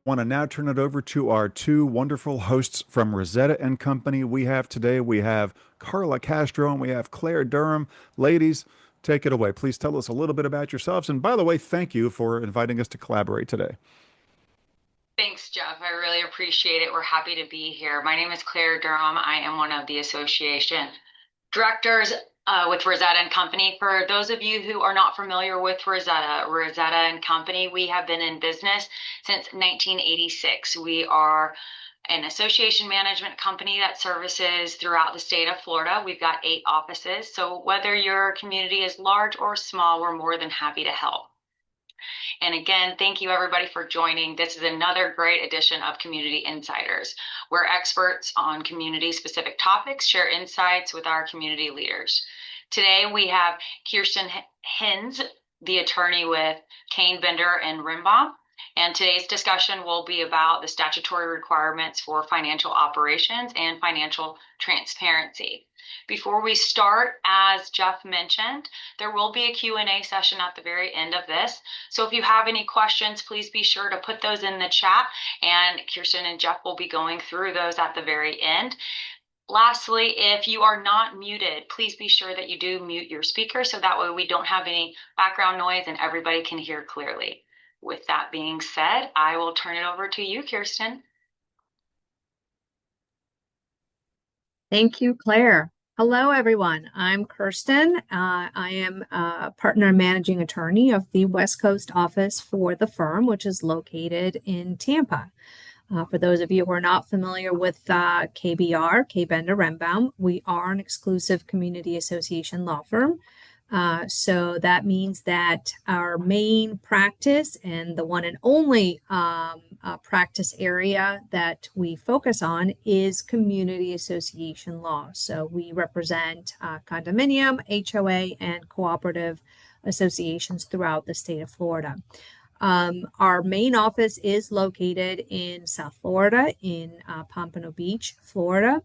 Want to now turn it over to our two wonderful hosts from Rosetta and Company. We have Carla Castro and we have Claire Durham. Ladies, take it away. Please tell us a little bit about yourselves. And by the way, thank you for inviting us to collaborate today. Thanks, Jeff. I really appreciate it. We're happy to be here. My name is Claire Durham. I am one of the association directors with Rosetta and Company. For those of you who are not familiar with Rosetta and Company, we have been in business since 1986. We are an association management company that services throughout the state of Florida. We've got 8 offices. So whether your community is large or small, we're more than happy to help. And again, thank you everybody for joining. This is another great edition of Community Insiders, where experts on community-specific topics share insights with our community leaders. Today we have Kerstin Henze, the attorney with Kane, Bender, and Rimbaugh. And today's discussion will be about the statutory requirements for financial operations and financial transparency. Before we start, as Jeff mentioned, there will be a Q&A session at the very end of this. So if you have any questions, please be sure to put those in the chat, and Kerstin and Jeff will be going through those at the very end. Lastly, if you are not muted, please be sure that you do mute your speaker so that way we don't have any background noise and everybody can hear clearly. With that being said, I will turn it over to you, Kerstin. Thank you, Claire. Hello, everyone. I'm Kerstin. I am a partner and managing attorney of the West Coast office for the firm, which is located in Tampa. For those of you who are not familiar with KBR, K. Bender Rembaum, we are an exclusive community association law firm. So that means that our main practice and the one and only practice area that we focus on is community association law. So we represent condominium, HOA, and cooperative associations throughout the state of Florida. Our main office is located in South Florida, in Pompano Beach, Florida.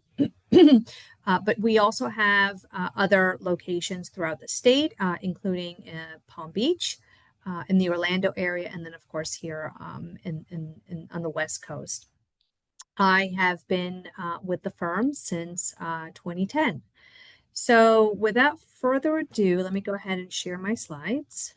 But we also have other locations throughout the state, including Palm Beach, in the Orlando area, and then, of course, here on the West Coast. I have been with the firm since 2010. So without further ado, let me go ahead and share my slides.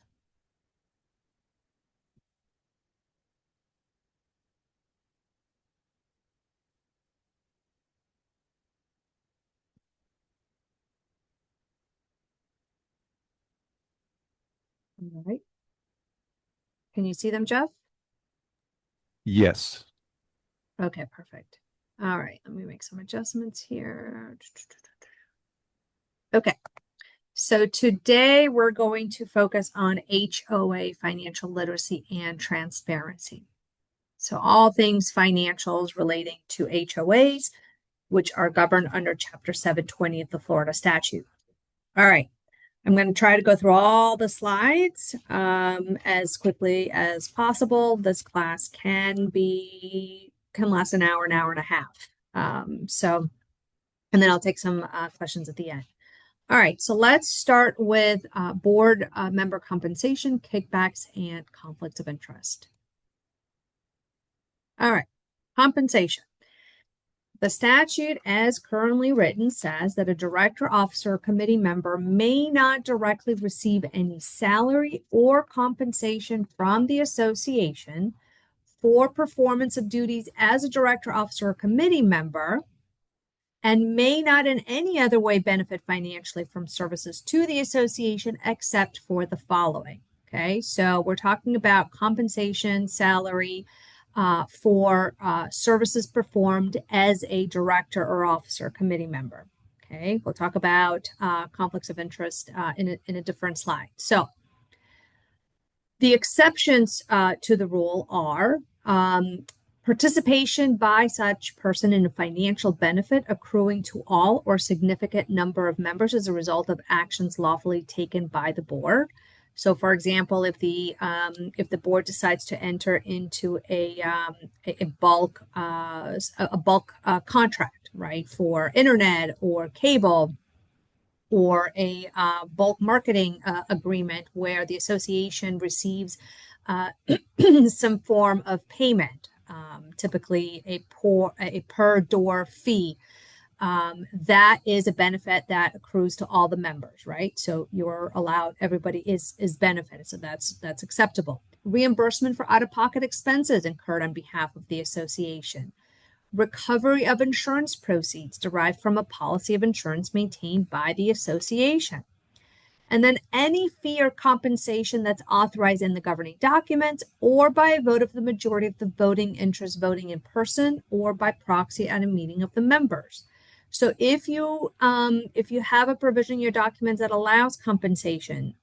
All right. Can you see them, Jeff? Yes. Okay, perfect. All right, let me make some adjustments here. Okay, so today we're going to focus on HOA, financial literacy and transparency. So all things financials relating to HOAs, which are governed under Chapter 720 of the Florida statute. All right. I'm going to try to go through all the slides as quickly as possible. This class can last an hour and a half. And then I'll take some questions at the end. All right, so let's start with board member compensation, kickbacks, and conflicts of interest. All right, compensation. The statute as currently written says that a director, officer, or committee member may not directly receive any salary or compensation from the association for performance of duties as a director, officer, or committee member, and may not in any other way benefit financially from services to the association except for the following. Okay, so we're talking about compensation, salary, for services performed as a director or officer committee member. Okay, we'll talk about conflicts of interest in a different slide. So the exceptions to the rule are participation by such person in a financial benefit accruing to all or significant number of members as a result of actions lawfully taken by the board. So, for example, if the board decides to enter into a bulk contract, right, for internet or cable, or a bulk marketing agreement where the association receives some form of payment typically a per door fee. That is a benefit that accrues to all the members, right? So you're allowed, everybody is benefited. So that's acceptable. Reimbursement for out-of-pocket expenses incurred on behalf of the association. Recovery of insurance proceeds derived from a policy of insurance maintained by the association. And then any fee or compensation that's authorized in the governing documents or by a vote of the majority of the voting interest voting in person or by proxy at a meeting of the members. So if you have a provision in your documents that allows compensation,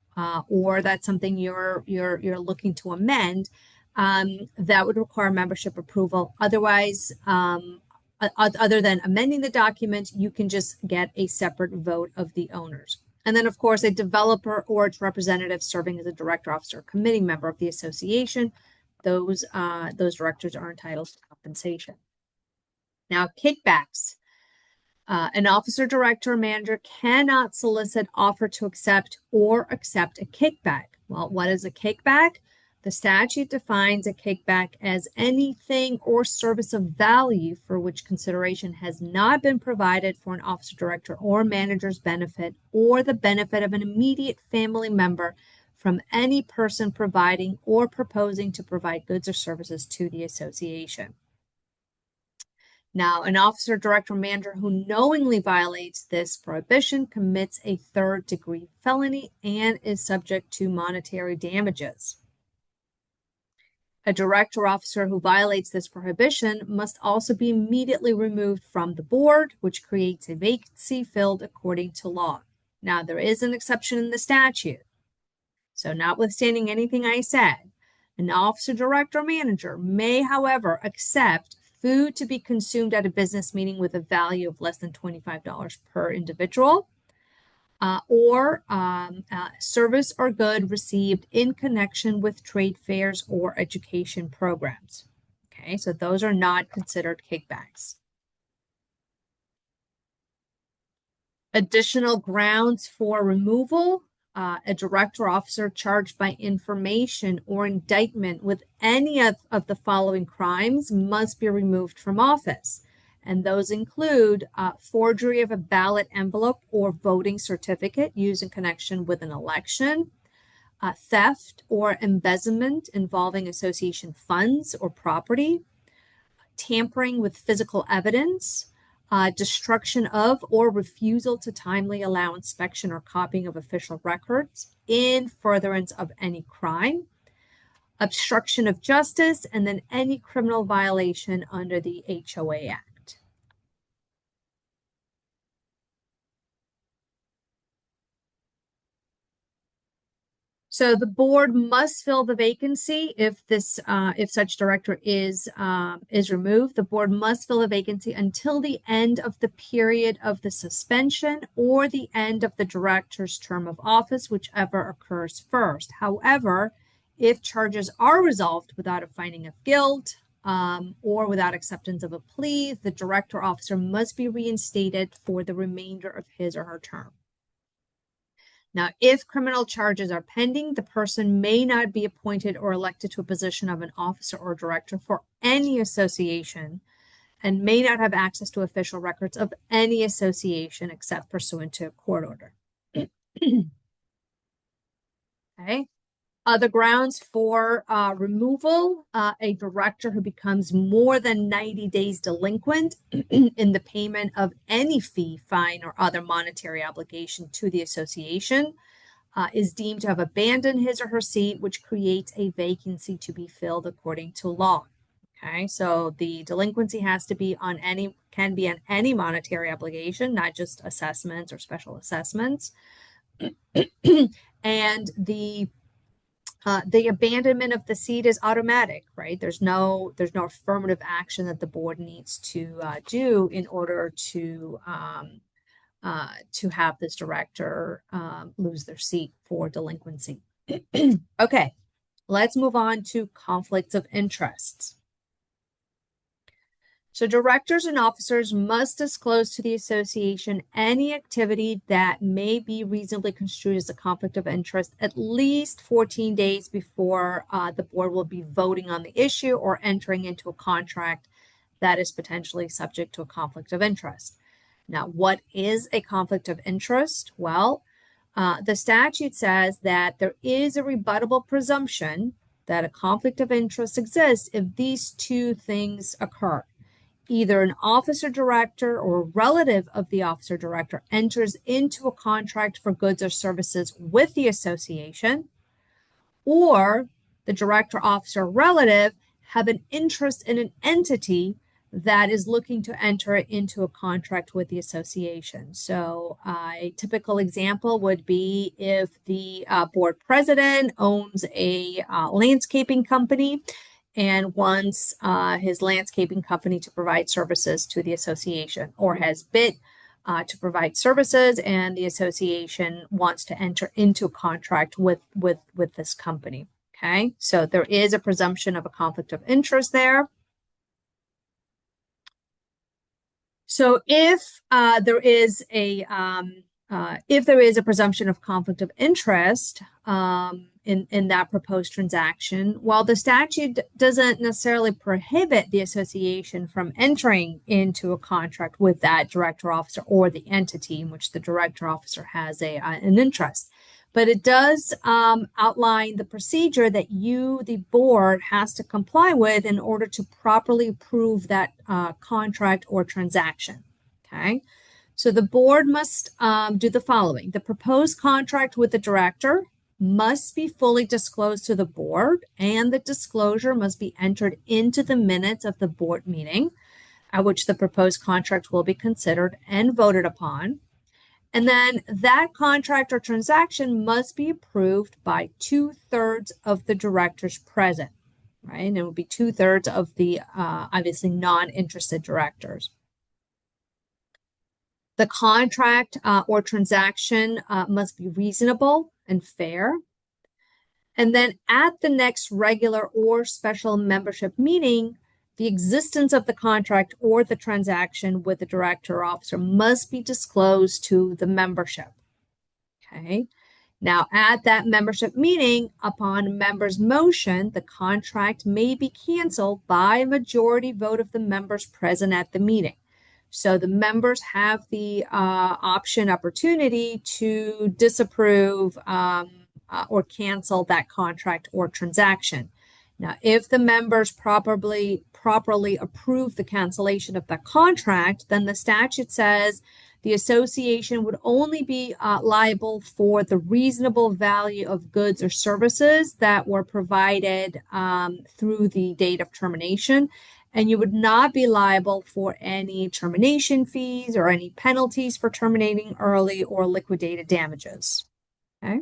or that's something you're looking to amend, that would require membership approval. Otherwise, other than amending the document, you can just get a separate vote of the owners. And then, of course, a developer or its representative serving as a director, officer, or committee member of the association, those directors are entitled to compensation. Now, kickbacks. An officer, director, or manager cannot solicit, offer to accept, or accept a kickback. Well, what is a kickback? The statute defines a kickback as anything or service of value for which consideration has not been provided for an officer, director, or manager's benefit or the benefit of an immediate family member from any person providing or proposing to provide goods or services to the association. Now, an officer, director, or manager who knowingly violates this prohibition commits a third-degree felony and is subject to monetary damages. A director or officer who violates this prohibition must also be immediately removed from the board, which creates a vacancy filled according to law. Now, there is an exception in the statute. So, notwithstanding anything I said, an officer, director, or manager may, however, accept food to be consumed at a business meeting with a value of less than $25 per individual, or service or good received in connection with trade fairs or education programs. Okay, so those are not considered kickbacks. Additional grounds for removal. A director or officer charged by information or indictment with any of the following crimes must be removed from office. And those include forgery of a ballot envelope or voting certificate used in connection with an election, theft or embezzlement involving association funds or property, tampering with physical evidence, destruction of or refusal to timely allow inspection or copying of official records in furtherance of any crime, obstruction of justice, and then any criminal violation under the HOA Act. So the board must fill the vacancy if such director is removed. The board must fill the vacancy until the end of the period of the suspension or the end of the director's term of office, whichever occurs first. However, if charges are resolved without a finding of guilt or without acceptance of a plea, the director or officer must be reinstated for the remainder of his or her term. Now, if criminal charges are pending, the person may not be appointed or elected to a position of an officer or director for any association and may not have access to official records of any association except pursuant to a court order. Okay. Other grounds for removal, a director who becomes more than 90 days delinquent in the payment of any fee, fine, or other monetary obligation to the association is deemed to have abandoned his or her seat, which creates a vacancy to be filled according to law. Okay, so the delinquency has to be on can be on any monetary obligation, not just assessments or special assessments. And the abandonment of the seat is automatic, right? There's no affirmative action that the board needs to do in order to have this director lose their seat for delinquency. Okay, let's move on to conflicts of interests. So directors and officers must disclose to the association any activity that may be reasonably construed as a conflict of interest at least 14 days before the board will be voting on the issue or entering into a contract that is potentially subject to a conflict of interest. Now, what is a conflict of interest? Well, the statute says that there is a rebuttable presumption that a conflict of interest exists if these two things occur. Either an officer director or a relative of the officer director enters into a contract for goods or services with the association, or the director, officer, relative have an interest in an entity that is looking to enter into a contract with the association. So a typical example would be if the board president owns a landscaping company and wants his landscaping company to provide services to the association, or has bid to provide services, and the association wants to enter into a contract with this company. Okay, so there is a presumption of a conflict of interest there. So if there is a presumption of conflict of interest in that proposed transaction, while the statute doesn't necessarily prohibit the association from entering into a contract with that director officer or the entity in which the director officer has an interest, but it does outline the procedure that the board, has to comply with in order to properly approve that contract or transaction. Okay. So the board must do the following. The proposed contract with the director must be fully disclosed to the board, and the disclosure must be entered into the minutes of the board meeting at which the proposed contract will be considered and voted upon. And then that contract or transaction must be approved by 2/3 of the directors present, right? And it will be 2/3 of the obviously non-interested directors. The contract or transaction must be reasonable and fair. And then at the next regular or special membership meeting, the existence of the contract or the transaction with the director or officer must be disclosed to the membership. Okay. Now, at that membership meeting, upon members' motion, the contract may be canceled by a majority vote of the members present at the meeting. So the members have the opportunity to disapprove or cancel that contract or transaction. Now, if the members properly approve the cancellation of that contract, then the statute says the association would only be liable for the reasonable value of goods or services that were provided through the date of termination. And you would not be liable for any termination fees or any penalties for terminating early or liquidated damages. Okay.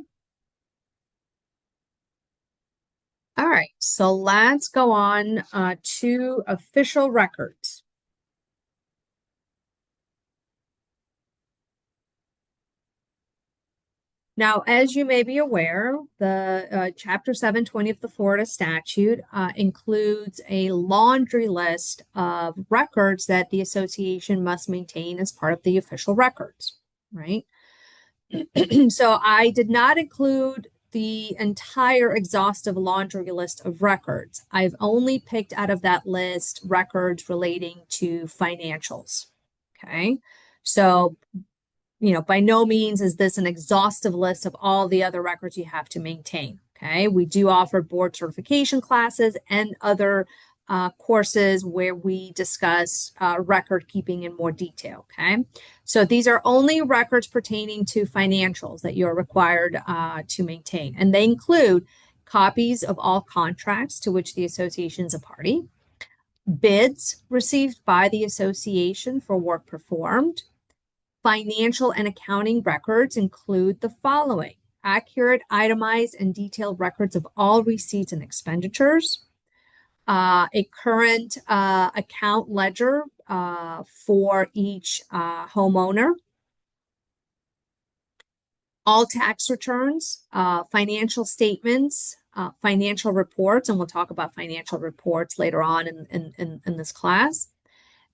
All right, so let's go on to official records. Now, as you may be aware, the Chapter 720 of the Florida statute includes a laundry list of records that the association must maintain as part of the official records, right? So I did not include the entire exhaustive laundry list of records. I've only picked out of that list records relating to financials, okay? So by no means is this an exhaustive list of all the other records you have to maintain, okay? We do offer board certification classes and other courses where we discuss record keeping in more detail, okay? So these are only records pertaining to financials that you're required to maintain, and they include copies of all contracts to which the association is a party, bids received by the association for work performed. Financial and accounting records include the following: accurate, itemized, and detailed records of all receipts and expenditures, a current account ledger for each homeowner, all tax returns, financial statements, financial reports, and we'll talk about financial reports later on in this class,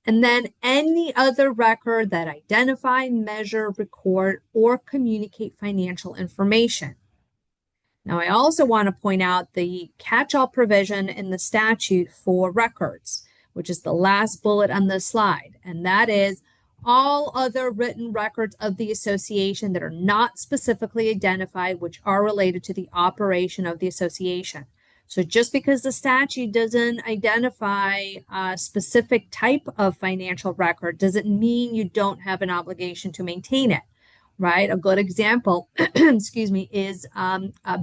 And then any other record that identify, measure, record, or communicate financial information. Now, I also want to point out the catch-all provision in the statute for records, which is the last bullet on this slide. And that is all other written records of the association that are not specifically identified, which are related to the operation of the association. So just because the statute doesn't identify a specific type of financial record doesn't mean you don't have an obligation to maintain it, right? A good example, excuse me, is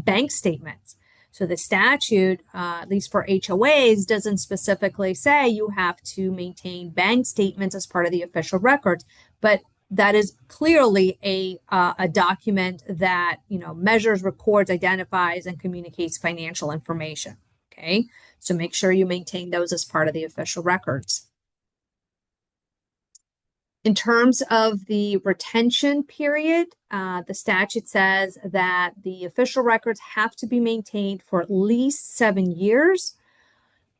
bank statements. So the statute, at least for HOAs, doesn't specifically say you have to maintain bank statements as part of the official records, but that is clearly a document that, you know, measures, records, identifies, and communicates financial information. Okay, so make sure you maintain those as part of the official records. In terms of the retention period, the statute says that the official records have to be maintained for at least 7 years,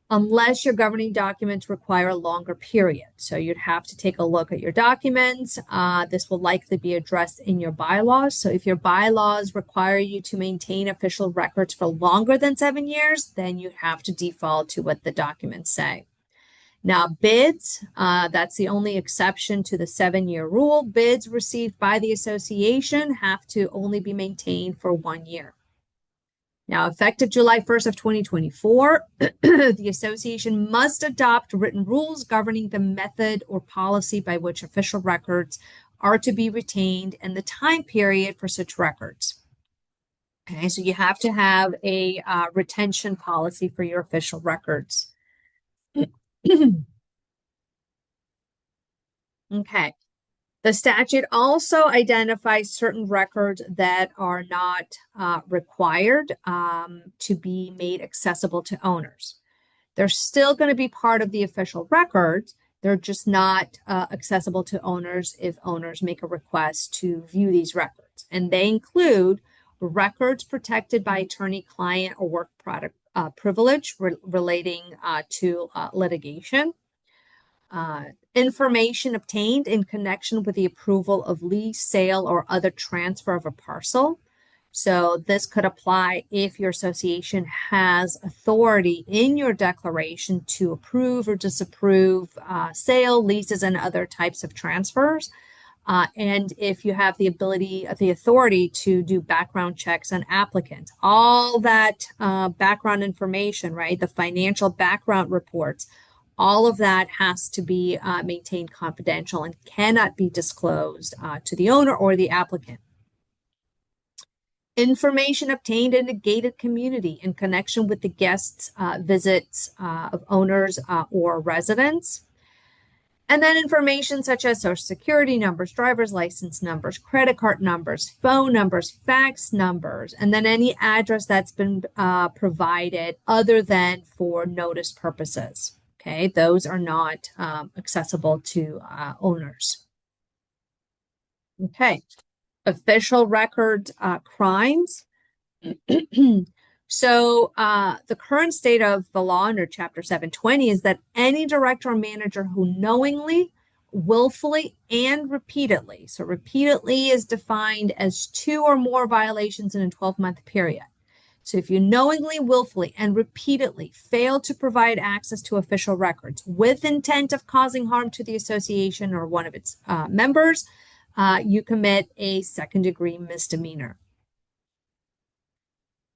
unless your governing documents require a longer period. So you'd have to take a look at your documents. This will likely be addressed in your bylaws. So if your bylaws require you to maintain official records for longer than 7 years, then you have to default to what the documents say. Now, bids, that's the only exception to the 7-year rule. Bids received by the association have to only be maintained for 1 year. Now, effective July 1st of 2024, the association must adopt written rules governing the method or policy by which official records are to be retained and the time period for such records. Okay, so you have to have a retention policy for your official records. Okay. The statute also identifies certain records that are not required to be made accessible to owners. They're still going to be part of the official records. They're just not accessible to owners if owners make a request to view these records. And they include records protected by attorney-client or work product privilege relating to litigation. Information obtained in connection with the approval of lease, sale, or other transfer of a parcel. So this could apply if your association has authority in your declaration to approve or disapprove sale, leases, and other types of transfers. And if you have the authority to do background checks on applicants, all that background information, right? The financial background reports, all of that has to be maintained confidential and cannot be disclosed to the owner or the applicant. Information obtained in a gated community in connection with the guests' visits of owners or residents. And then information such as social security numbers, driver's license numbers, credit card numbers, phone numbers, fax numbers, and then any address that's been provided other than for notice purposes. Okay, those are not accessible to owners. Okay, official record crimes. So the current state of the law under Chapter 720 is that any director or manager who knowingly, willfully, and repeatedly, so repeatedly is defined as 2 or more violations in a 12-month period. So if you knowingly, willfully, and repeatedly fail to provide access to official records with intent of causing harm to the association or one of its members, you commit a second-degree misdemeanor.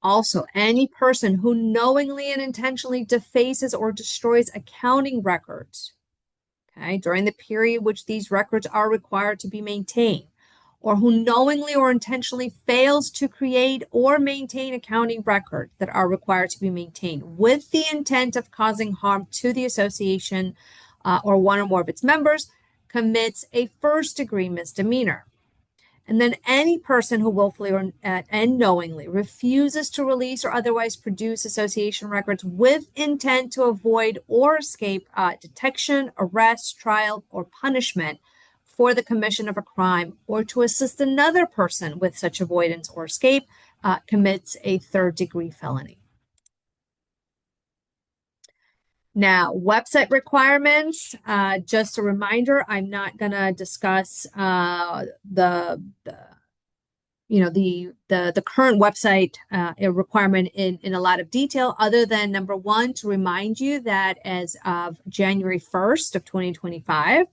Also, any person who knowingly and intentionally defaces or destroys accounting records, okay, during the period which these records are required to be maintained, or who knowingly or intentionally fails to create or maintain accounting records that are required to be maintained with the intent of causing harm to the association or one or more of its members, commits a first-degree misdemeanor. And then any person who willfully and knowingly refuses to release or otherwise produce association records with intent to avoid or escape detection, arrest, trial, or punishment for the commission of a crime, or to assist another person with such avoidance or escape, commits a third-degree felony. Now, website requirements, just a reminder, I'm not going to discuss the current website requirement in a lot of detail, other than number one, to remind you that as of January 1st of 2025,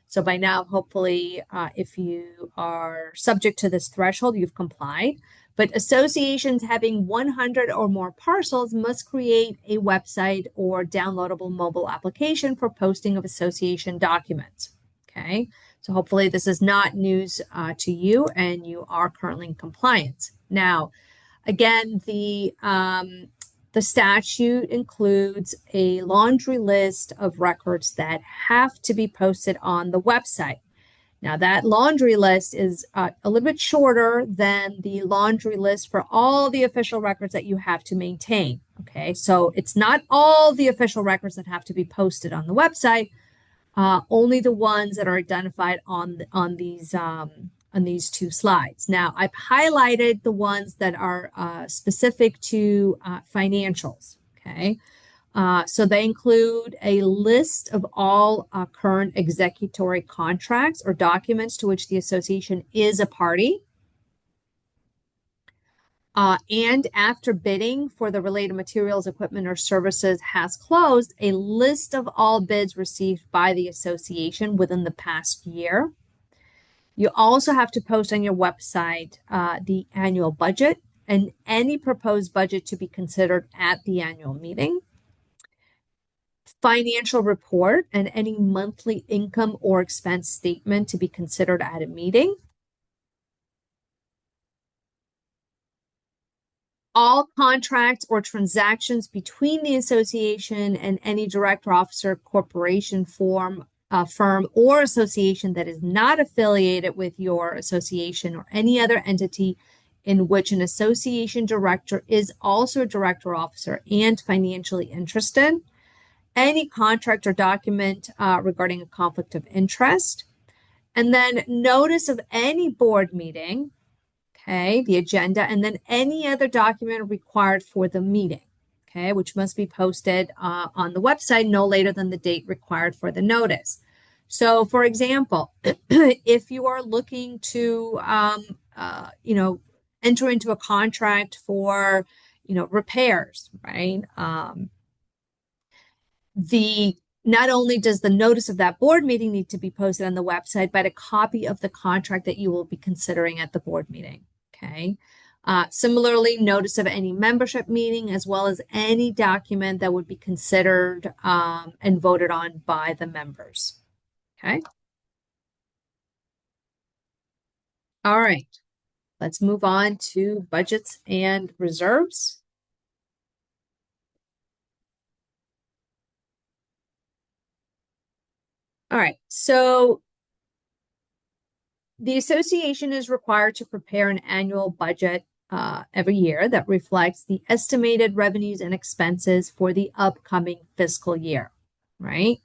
so by now, hopefully, if you are subject to this threshold, you've complied. But associations having 100 or more parcels must create a website or downloadable mobile application for posting of association documents. Okay, so hopefully this is not news to you and you are currently in compliance. Now, again, the statute includes a laundry list of records that have to be posted on the website. Now, that laundry list is a little bit shorter than the laundry list for all the official records that you have to maintain. Okay, so it's not all the official records that have to be posted on the website, only the ones that are identified on these two slides. Now, I've highlighted the ones that are specific to financials. Okay. So they include a list of all current executory contracts or documents to which the association is a party. And after bidding for the related materials, equipment, or services has closed, a list of all bids received by the association within the past year. You also have to post on your website the annual budget and any proposed budget to be considered at the annual meeting. Financial report and any monthly income or expense statement to be considered at a meeting. All contracts or transactions between the association and any director, officer, corporation, firm, or association that is not affiliated with your association or any other entity in which an association director is also a director, officer, and financially interested. Any contract or document regarding a conflict of interest, and then notice of any board meeting, okay, the agenda, and then any other document required for the meeting, okay, which must be posted on the website no later than the date required for the notice. So, for example, if you are looking to, enter into a contract for, repairs, right? Not only does the notice of that board meeting need to be posted on the website, but a copy of the contract that you will be considering at the board meeting. Okay. Similarly, notice of any membership meeting, as well as any document that would be considered and voted on by the members. Okay. All right. Let's move on to budgets and reserves. All right, so the association is required to prepare an annual budget every year that reflects the estimated revenues and expenses for the upcoming fiscal year, right?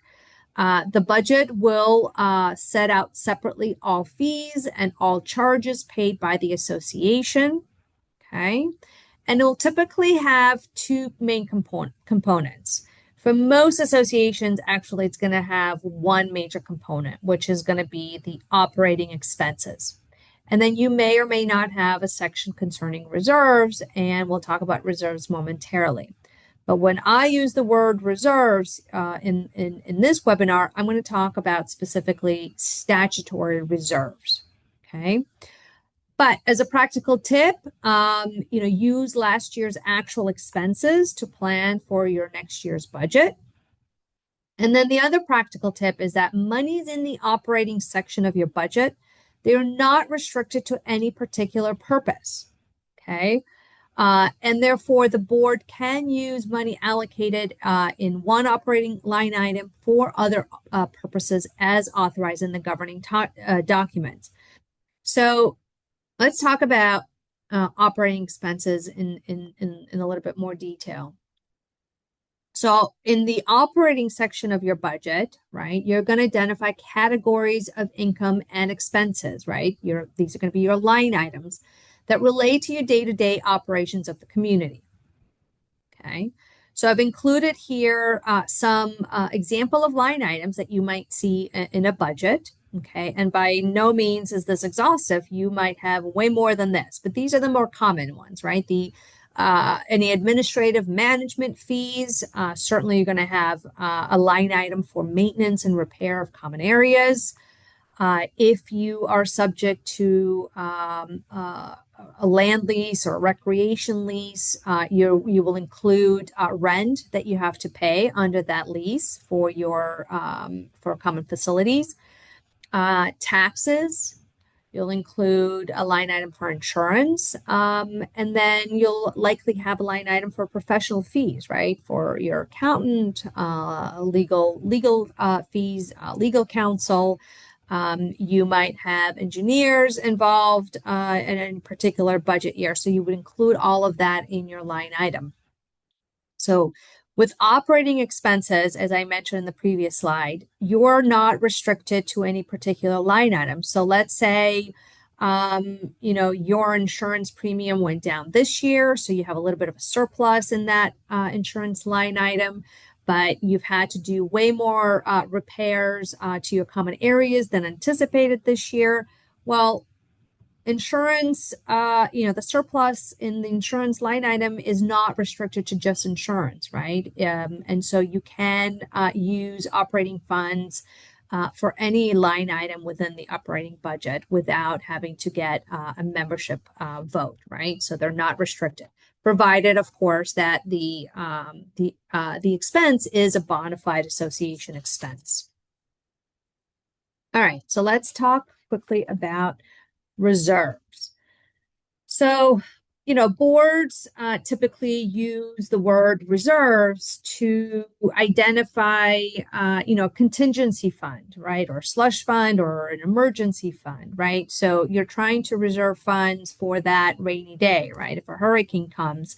The budget will set out separately all fees and all charges paid by the association, okay? And it will typically have two main components. For most associations, actually, it's going to have one major component, which is going to be the operating expenses. And then you may or may not have a section concerning reserves, and we'll talk about reserves momentarily. But when I use the word reserves in this webinar, I'm going to talk about specifically statutory reserves, okay? But as a practical tip, use last year's actual expenses to plan for your next year's budget. And then the other practical tip is that monies in the operating section of your budget, they are not restricted to any particular purpose, okay? And therefore, the board can use money allocated in one operating line item for other purposes as authorized in the governing documents. So let's talk about operating expenses in a little bit more detail. So in the operating section of your budget, right, you're going to identify categories of income and expenses, right? These are going to be your line items that relate to your day-to-day operations of the community. Okay. So I've included here some example of line items that you might see in a budget. Okay, and by no means is this exhaustive. You might have way more than this, but these are the more common ones, right? Any administrative management fees. Certainly, you're going to have a line item for maintenance and repair of common areas. If you are subject to a land lease or a recreation lease, you will include rent that you have to pay under that lease for your for common facilities. Taxes. You'll include a line item for insurance, and then you'll likely have a line item for professional fees, right? For your accountant, legal fees, legal counsel. You might have engineers involved in a particular budget year, so you would include all of that in your line item. So with operating expenses, as I mentioned in the previous slide, you're not restricted to any particular line item. So let's say, your insurance premium went down this year, so you have a little bit of a surplus in that insurance line item, but you've had to do way more repairs to your common areas than anticipated this year. Well, insurance, the surplus in the insurance line item is not restricted to just insurance, right? And so you can use operating funds for any line item within the operating budget without having to get a membership vote, right? So they're not restricted, provided, of course, that the expense is a bona fide association expense. All right, so let's talk quickly about reserves. So, boards typically use the word reserves to identify, contingency fund, right? Or slush fund or an emergency fund, right? So you're trying to reserve funds for that rainy day, right? If a hurricane comes,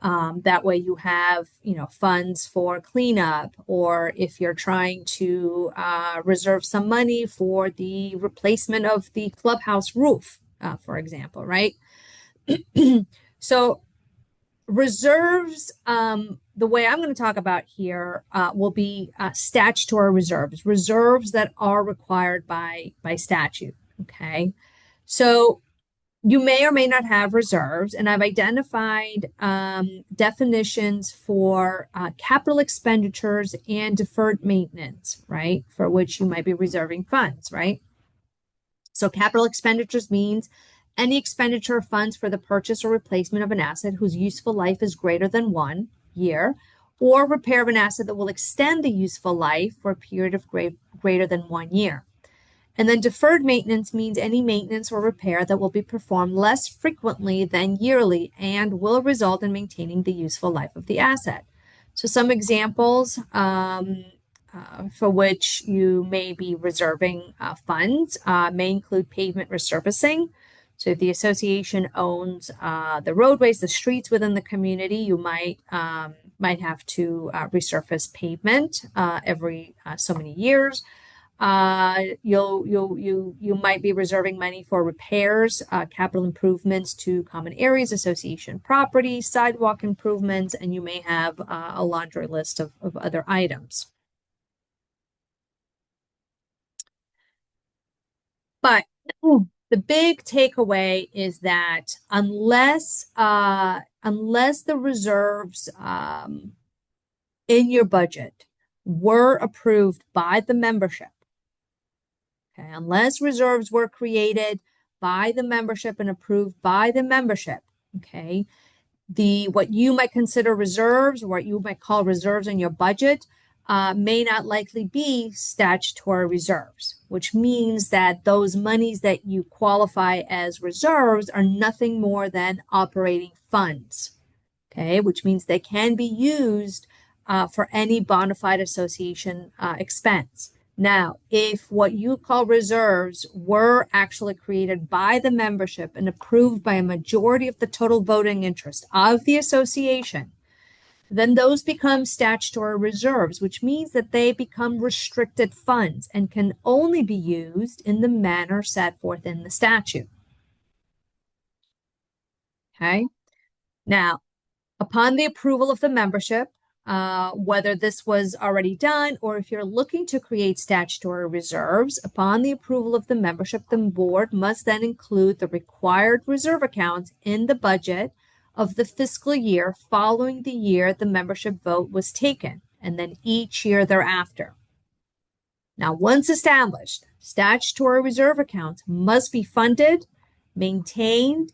that way you have, funds for cleanup, or if you're trying to reserve some money for the replacement of the clubhouse roof, for example, right? So reserves, the way I'm going to talk about here will be statutory reserves that are required by statute, okay? So you may or may not have reserves, and I've identified definitions for capital expenditures and deferred maintenance, right? For which you might be reserving funds, right? So capital expenditures means any expenditure of funds for the purchase or replacement of an asset whose useful life is greater than 1 year, or repair of an asset that will extend the useful life for a period of greater than 1 year. And then deferred maintenance means any maintenance or repair that will be performed less frequently than yearly and will result in maintaining the useful life of the asset. So some examples for which you may be reserving funds may include pavement resurfacing. So if the association owns the roadways, the streets within the community, you might have to resurface pavement every so many years. You might be reserving money for repairs, capital improvements to common areas, association property, sidewalk improvements, and you may have a laundry list of other items. But the big takeaway is that unless the reserves in your budget were approved by the membership, okay, unless reserves were created by the membership and approved by the membership, okay, what you might consider reserves, or what you might call reserves in your budget, may not likely be statutory reserves, which means that those monies that you qualify as reserves are nothing more than operating funds, okay, which means they can be used for any bona fide association expense. Now, if what you call reserves were actually created by the membership and approved by a majority of the total voting interest of the association, then those become statutory reserves, which means that they become restricted funds and can only be used in the manner set forth in the statute. Okay. Now, upon the approval of the membership, whether this was already done or if you're looking to create statutory reserves, upon the approval of the membership, the board must then include the required reserve accounts in the budget of the fiscal year following the year the membership vote was taken, and then each year thereafter. Now, once established, statutory reserve accounts must be funded, maintained,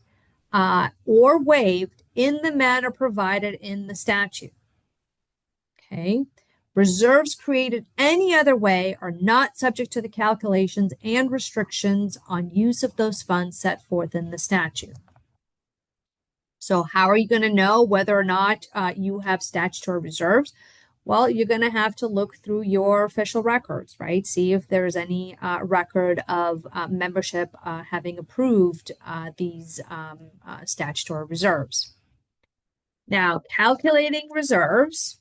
or waived in the manner provided in the statute. Okay. Reserves created any other way are not subject to the calculations and restrictions on use of those funds set forth in the statute. So how are you going to know whether or not you have statutory reserves? Well, you're going to have to look through your official records, right? See if there's any record of membership having approved these statutory reserves. Now, calculating reserves.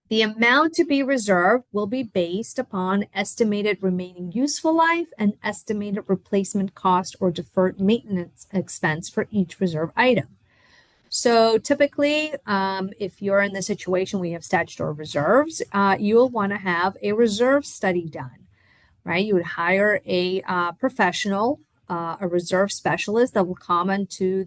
The amount to be reserved will be based upon estimated remaining useful life and estimated replacement cost or deferred maintenance expense for each reserve item. So typically, if you're in the situation where you have statutory reserves, you'll want to have a reserve study done, right? You would hire a professional, a reserve specialist that will come into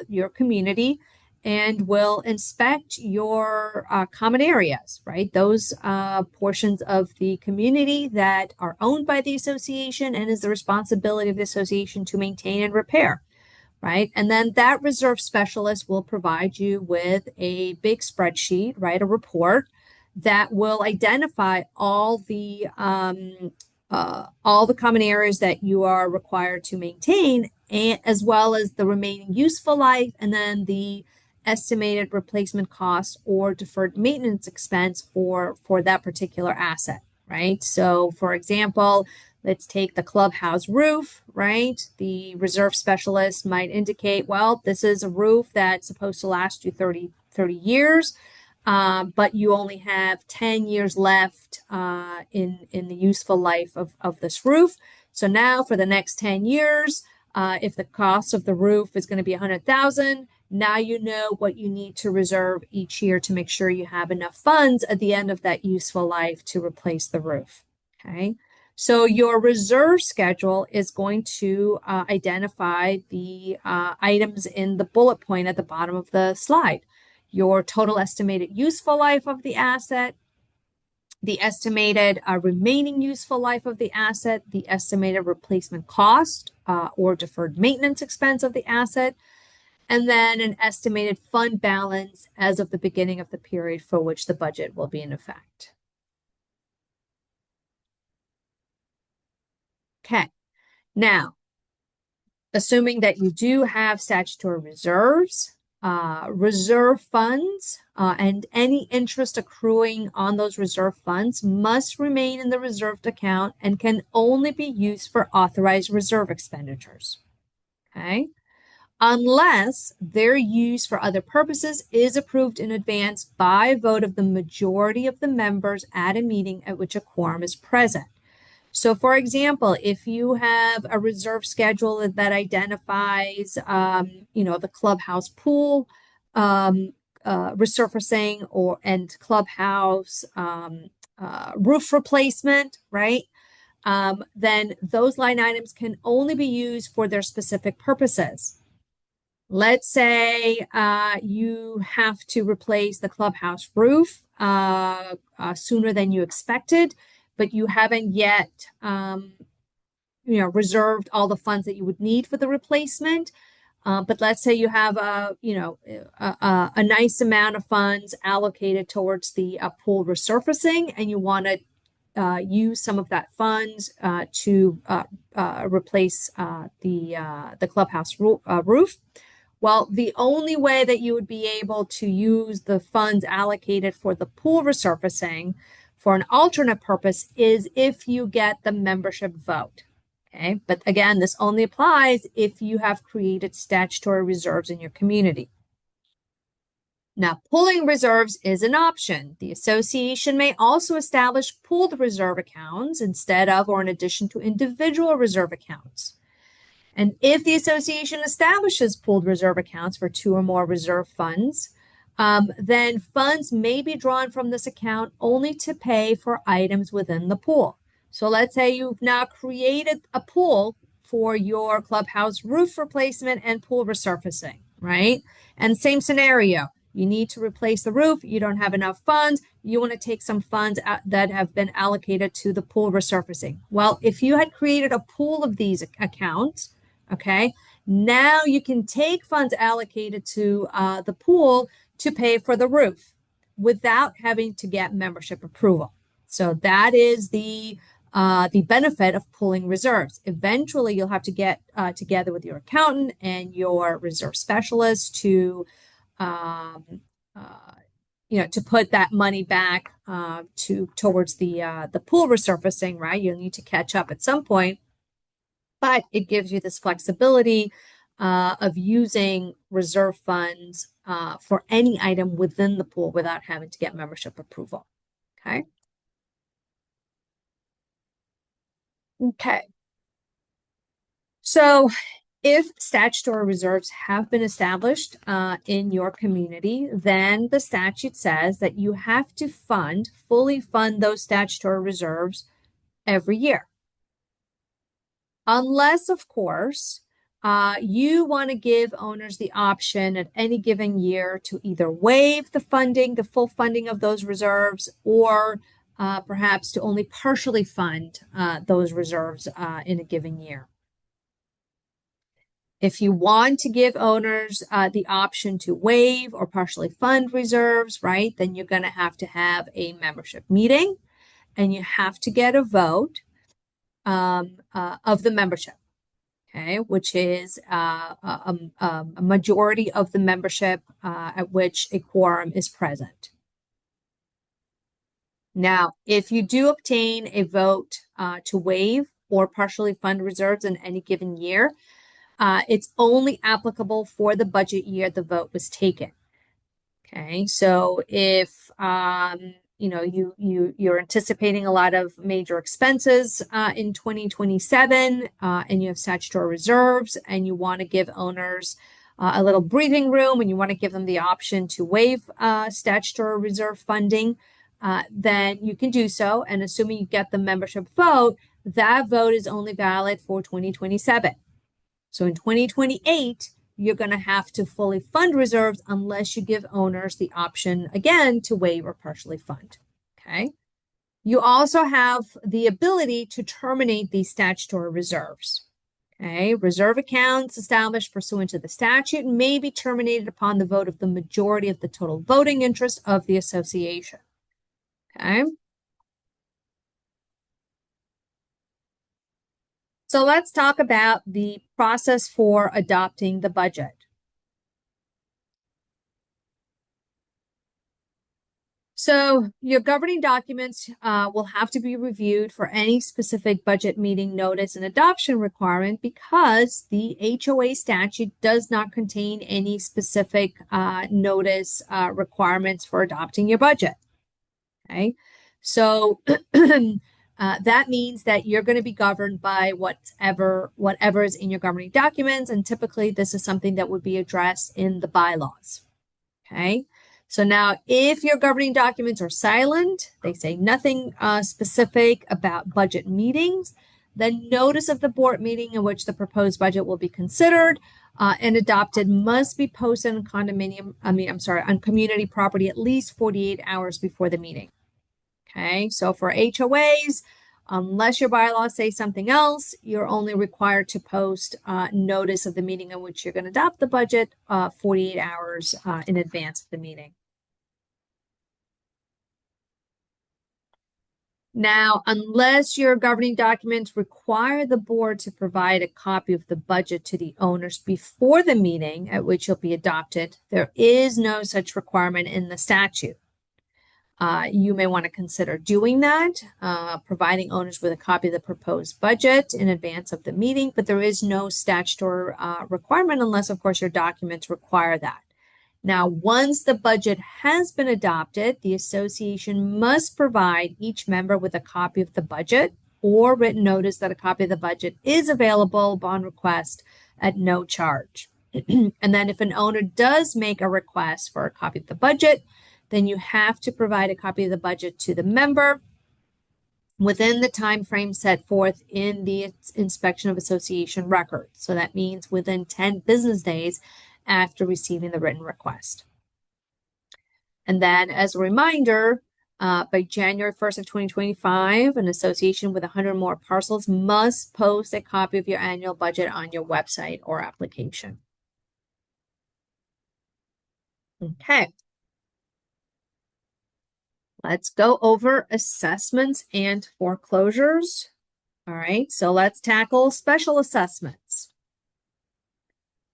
your community and will inspect your common areas, right? Those portions of the community that are owned by the association and is the responsibility of the association to maintain and repair, right? And then that reserve specialist will provide you with a big spreadsheet, right? A report that will identify all the common areas that you are required to maintain, and as well as the remaining useful life, and then the estimated replacement cost or deferred maintenance expense for that particular asset, right? So for example, let's take the clubhouse roof, right? The reserve specialist might indicate, well, this is a roof that's supposed to last you 30 years, but you only have 10 years left in the useful life of this roof. So now for the next 10 years, if the cost of the roof is going to be $100,000, now you know what you need to reserve each year to make sure you have enough funds at the end of that useful life to replace the roof. Okay. So your reserve schedule is going to identify the items in the bullet point at the bottom of the slide. Your total estimated useful life of the asset, the estimated remaining useful life of the asset, the estimated replacement cost or deferred maintenance expense of the asset, and then an estimated fund balance as of the beginning of the period for which the budget will be in effect. Okay, now, assuming that you do have statutory reserves, reserve funds, and any interest accruing on those reserve funds must remain in the reserved account and can only be used for authorized reserve expenditures. Okay, unless their use for other purposes is approved in advance by a vote of the majority of the members at a meeting at which a quorum is present. So, for example, if you have a reserve schedule that identifies, the clubhouse pool resurfacing and clubhouse roof replacement, right? Then those line items can only be used for their specific purposes. Let's say you have to replace the clubhouse roof sooner than you expected, but you haven't yet, reserved all the funds that you would need for the replacement. But let's say you have a nice amount of funds allocated towards the pool resurfacing, and you want to use some of that funds to replace the clubhouse roof. Well, the only way that you would be able to use the funds allocated for the pool resurfacing for an alternate purpose is if you get the membership vote. Okay, but again, this only applies if you have created statutory reserves in your community. Now, pooling reserves is an option. The association may also establish pooled reserve accounts instead of or in addition to individual reserve accounts. And if the association establishes pooled reserve accounts for two or more reserve funds, then funds may be drawn from this account only to pay for items within the pool. So let's say you've now created a pool for your clubhouse roof replacement and pool resurfacing, right? And same scenario. You need to replace the roof. You don't have enough funds. You want to take some funds that have been allocated to the pool resurfacing. Well, if you had created a pool of these accounts, okay, now you can take funds allocated to the pool to pay for the roof without having to get membership approval. So that is the benefit of pooling reserves. Eventually, you'll have to get together with your accountant and your reserve specialist to to put that money back towards the pool resurfacing, right? You'll need to catch up at some point, but it gives you this flexibility of using reserve funds for any item within the pool without having to get membership approval. Okay. Okay. So if statutory reserves have been established in your community, then the statute says that you have to fully fund those statutory reserves every year. Unless, of course, you want to give owners the option at any given year to either waive the full funding of those reserves, or perhaps to only partially fund those reserves in a given year. If you want to give owners the option to waive or partially fund reserves, right, then you're going to have a membership meeting, and you have to get a vote of the membership, okay, which is a majority of the membership at which a quorum is present. Now, if you do obtain a vote to waive or partially fund reserves in any given year, it's only applicable for the budget year the vote was taken. Okay, so if you're anticipating a lot of major expenses in 2027, and you have statutory reserves, and you want to give owners a little breathing room, and you want to give them the option to waive statutory reserve funding, then you can do so. And assuming you get the membership vote, that vote is only valid for 2027. So in 2028, you're going to have to fully fund reserves unless you give owners the option, again, to waive or partially fund. Okay. You also have the ability to terminate these statutory reserves. Okay. Reserve accounts established pursuant to the statute may be terminated upon the vote of the majority of the total voting interest of the association. Okay. So let's talk about the process for adopting the budget. So your governing documents will have to be reviewed for any specific budget meeting notice and adoption requirement, because the HOA statute does not contain any specific notice requirements for adopting your budget. Okay, so that means that you're going to be governed by whatever is in your governing documents, and typically this is something that would be addressed in the bylaws. Okay, so now if your governing documents are silent, they say nothing specific about budget meetings, then notice of the board meeting in which the proposed budget will be considered and adopted must be posted on on community property at least 48 hours before the meeting. Okay, so for HOAs, unless your bylaws say something else, you're only required to post notice of the meeting in which you're going to adopt the budget 48 hours in advance of the meeting. Now, unless your governing documents require the board to provide a copy of the budget to the owners before the meeting at which you'll be adopted, there is no such requirement in the statute. You may want to consider doing that, providing owners with a copy of the proposed budget in advance of the meeting, but there is no statutory requirement unless, of course, your documents require that. Now, once the budget has been adopted, the association must provide each member with a copy of the budget or written notice that a copy of the budget is available upon request at no charge. And then if an owner does make a request for a copy of the budget, then you have to provide a copy of the budget to the member within the time frame set forth in the inspection of association record. So that means within 10 business days after receiving the written request. And then as a reminder, by January 1st of 2025, an association with 100 more parcels must post a copy of your annual budget on your website or application. Okay. Let's go over assessments and foreclosures. All right, so let's tackle special assessments.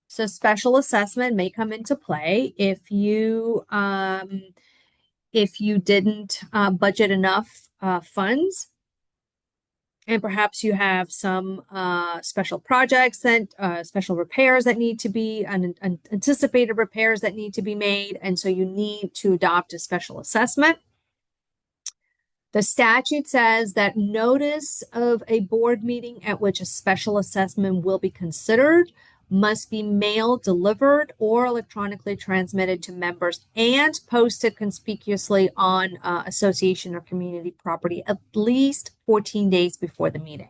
So special assessment may come into play if you didn't budget enough funds, and perhaps you have some special projects and special repairs that need to be anticipated repairs that need to be made, and so you need to adopt a special assessment. The statute says that notice of a board meeting at which a special assessment will be considered must be mailed, delivered, or electronically transmitted to members and posted conspicuously on association or community property at least 14 days before the meeting.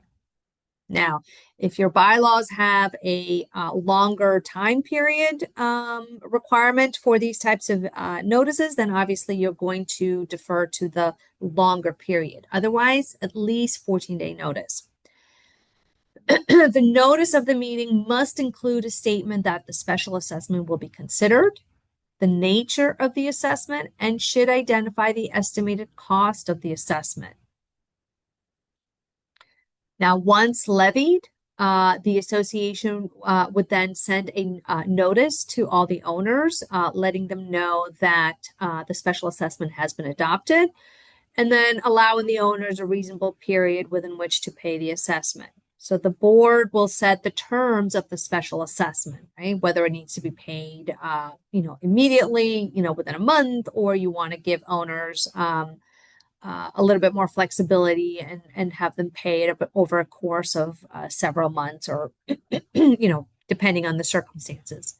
Now, if your bylaws have a longer time period requirement for these types of notices, then obviously you're going to defer to the longer period. Otherwise, at least 14-day notice. The notice of the meeting must include a statement that the special assessment will be considered, the nature of the assessment, and should identify the estimated cost of the assessment. Now, once levied, the association would then send a notice to all the owners, letting them know that the special assessment has been adopted, and then allowing the owners a reasonable period within which to pay the assessment. So the board will set the terms of the special assessment, right? Whether it needs to be paid, immediately, within a month, or you want to give owners a little bit more flexibility and have them pay it over a course of several months or, depending on the circumstances.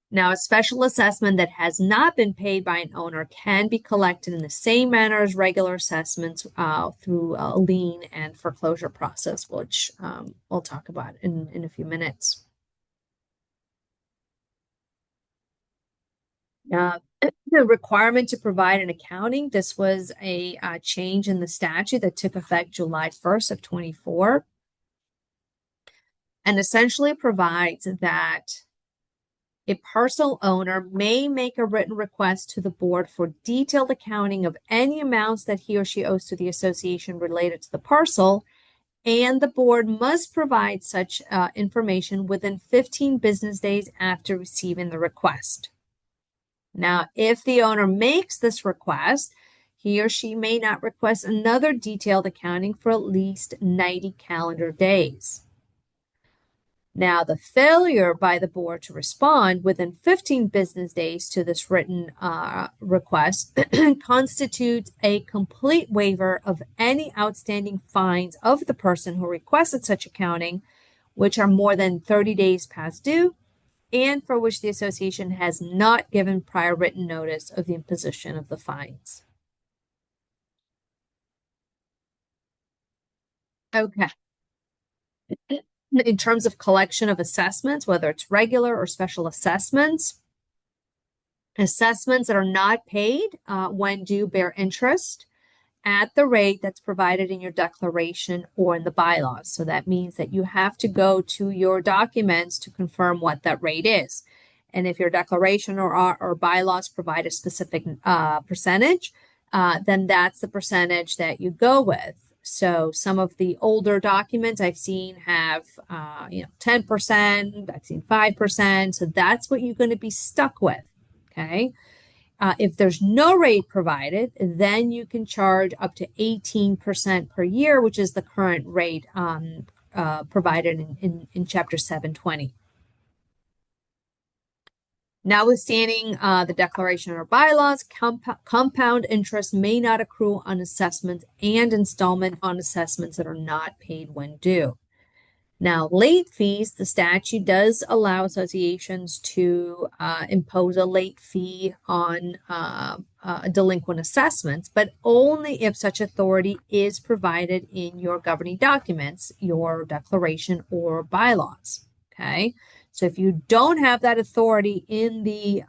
Now, a special assessment that has not been paid by an owner can be collected in the same manner as regular assessments through a lien and foreclosure process, which we'll talk about in a few minutes. The requirement to provide an accounting, this was a change in the statute that took effect July 1st of 24, and essentially provides that a parcel owner may make a written request to the board for detailed accounting of any amounts that he or she owes to the association related to the parcel, and the board must provide such information within 15 business days after receiving the request. Now, if the owner makes this request, he or she may not request another detailed accounting for at least 90 calendar days. Now, the failure by the board to respond within 15 business days to this written request constitutes a complete waiver of any outstanding fines of the person who requested such accounting, which are more than 30 days past due, and for which the association has not given prior written notice of the imposition of the fines. Okay. In terms of collection of assessments, whether it's regular or special assessments that are not paid when due bear interest at the rate that's provided in your declaration or in the bylaws. So that means that you have to go to your documents to confirm what that rate is. And if your declaration or bylaws provide a specific percentage, then that's the percentage that you go with. So some of the older documents I've seen have, 10%, I've seen 5%. So that's what you're going to be stuck with. Okay. If there's no rate provided, then you can charge up to 18% per year, which is the current rate provided in Chapter 720. Notwithstanding the declaration or bylaws, compound interest may not accrue on assessments and installment on assessments that are not paid when due. Now, late fees, the statute does allow associations to impose a late fee on delinquent assessments, but only if such authority is provided in your governing documents, your declaration or bylaws. Okay, so if you don't have that authority in the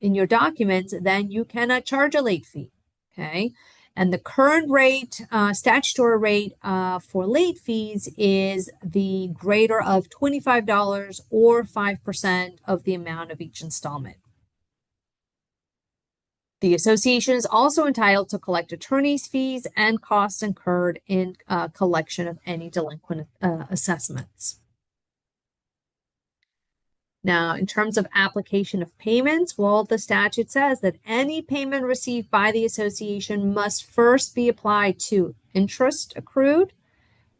in your documents, then you cannot charge a late fee. Okay. And the current rate, statutory rate for late fees is the greater of $25 or 5% of the amount of each installment. The association is also entitled to collect attorney's fees and costs incurred in collection of any delinquent assessments. Now, in terms of application of payments, well, the statute says that any payment received by the association must first be applied to interest accrued,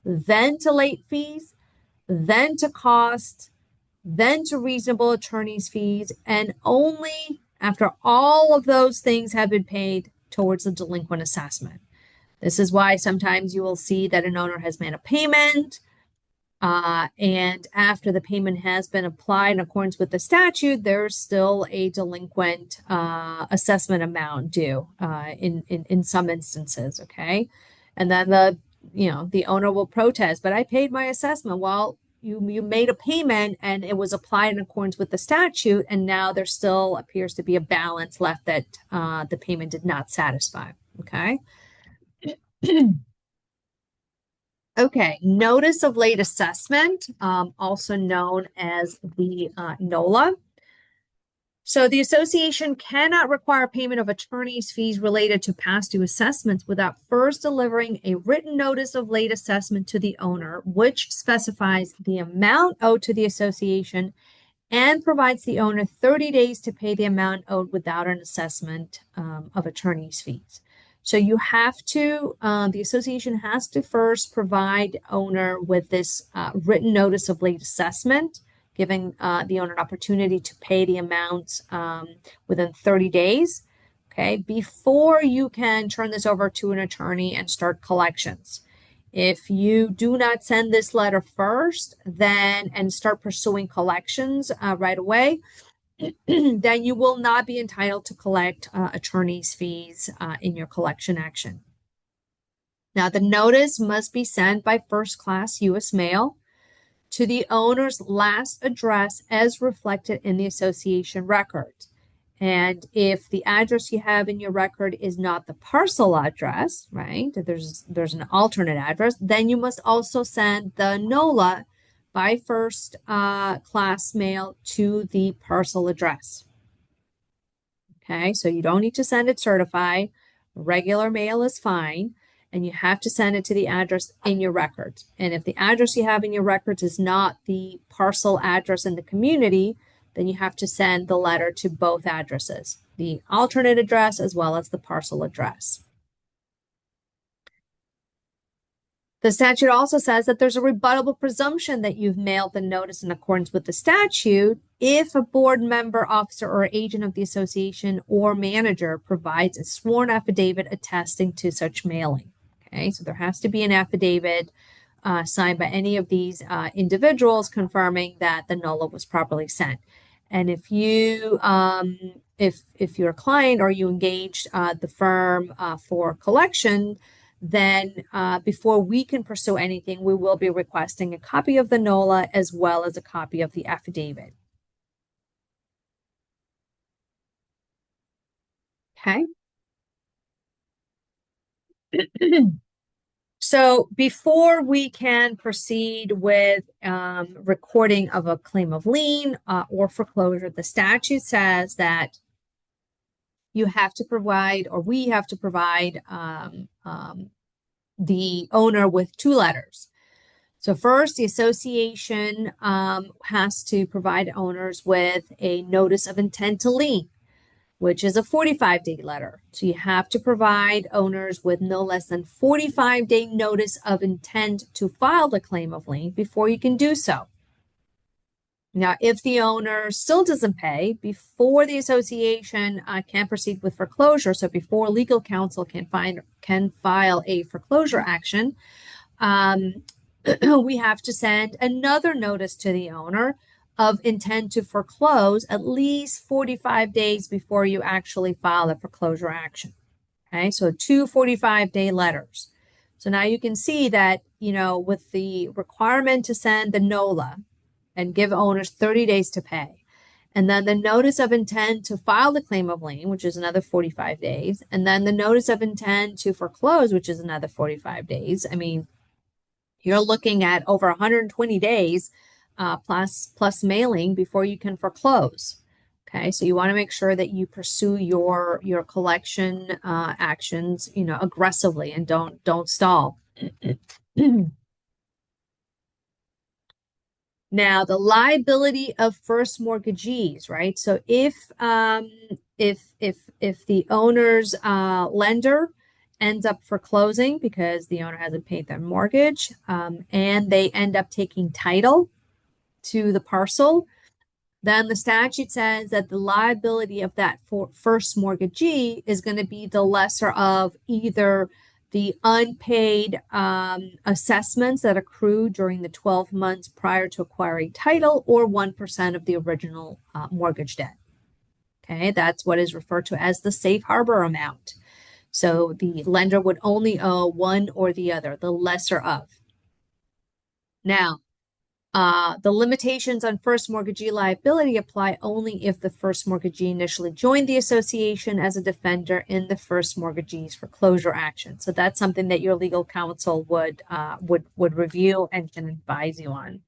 then to late fees, then to cost, then to reasonable attorney's fees, and only after all of those things have been paid towards the delinquent assessment. This is why sometimes you will see that an owner has made a payment, and after the payment has been applied in accordance with the statute, there's still a delinquent assessment amount due in some instances. Okay, and then the owner will protest, but I paid my assessment. Well, you made a payment and it was applied in accordance with the statute, and now there still appears to be a balance left that the payment did not satisfy. Okay. Okay, notice of late assessment, also known as the NOLA. So the association cannot require payment of attorney's fees related to past due assessments without first delivering a written notice of late assessment to the owner, which specifies the amount owed to the association and provides the owner 30 days to pay the amount owed without an assessment of attorney's fees. So you have to, the association has to first provide owner with this written notice of late assessment, giving the owner an opportunity to pay the amount within 30 days, okay, before you can turn this over to an attorney and start collections. If you do not send this letter first, then and start pursuing collections right away, then you will not be entitled to collect attorney's fees in your collection action. Now, the notice must be sent by first-class U.S. mail to the owner's last address as reflected in the association record. And if the address you have in your record is not the parcel address, right, there's an alternate address, then you must also send the NOLA by first class mail to the parcel address. Okay, so you don't need to send it certified. Regular mail is fine, and you have to send it to the address in your records. And if the address you have in your records is not the parcel address in the community, then you have to send the letter to both addresses, the alternate address as well as the parcel address. The statute also says that there's a rebuttable presumption that you've mailed the notice in accordance with the statute if a board member, officer, or agent of the association or manager provides a sworn affidavit attesting to such mailing. Okay, so there has to be an affidavit signed by any of these individuals confirming that the NOLA was properly sent. And if you, if you're a client or you engaged the firm for collection, then before we can pursue anything, we will be requesting a copy of the NOLA as well as a copy of the affidavit. Okay. So before we can proceed with recording of a claim of lien or foreclosure, the statute says that you have to provide, or we have to provide the owner with two letters. So first, the association has to provide owners with a notice of intent to lien, which is a 45-day letter. So you have to provide owners with no less than 45-day notice of intent to file the claim of lien before you can do so. Now, if the owner still doesn't pay before the association can proceed with foreclosure, so before legal counsel can file a foreclosure action, we have to send another notice to the owner of intent to foreclose at least 45 days before you actually file the foreclosure action. Okay, so 2 45-day letters. So now you can see that, with the requirement to send the NOLA and give owners 30 days to pay, and then the notice of intent to file the claim of lien, which is another 45 days, and then the notice of intent to foreclose, which is another 45 days. I mean, you're looking at over 120 days plus mailing before you can foreclose. Okay, so you want to make sure that you pursue your collection actions, aggressively, and don't stall. Now, the liability of first mortgagees, right? So if the owner's lender ends up foreclosing because the owner hasn't paid their mortgage, and they end up taking title to the parcel, then the statute says that the liability of that first mortgagee is going to be the lesser of either the unpaid assessments that accrue during the 12 months prior to acquiring title, or 1% of the original mortgage debt. Okay, that's what is referred to as the safe harbor amount. So the lender would only owe one or the other, the lesser of. Now, the limitations on first mortgagee liability apply only if the first mortgagee initially joined the association as a defender in the first mortgagee's foreclosure action. So that's something that your legal counsel would review and can advise you on.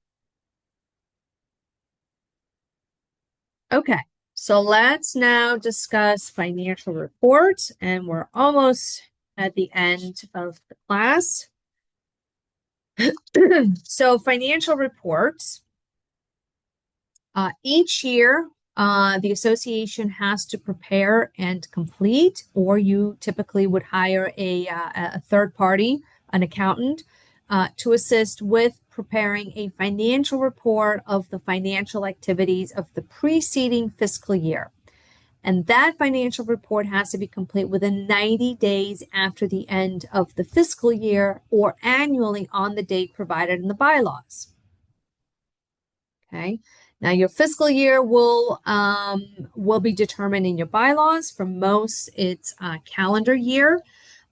Okay, so let's now discuss financial reports, and we're almost at the end of the class. So financial reports, each year, the association has to prepare and complete, or you typically would hire a third party, an accountant, to assist with preparing a financial report of the financial activities of the preceding fiscal year. And that financial report has to be complete within 90 days after the end of the fiscal year, or annually on the date provided in the bylaws. Okay. Now your fiscal year will be determined in your bylaws. For most, it's a calendar year,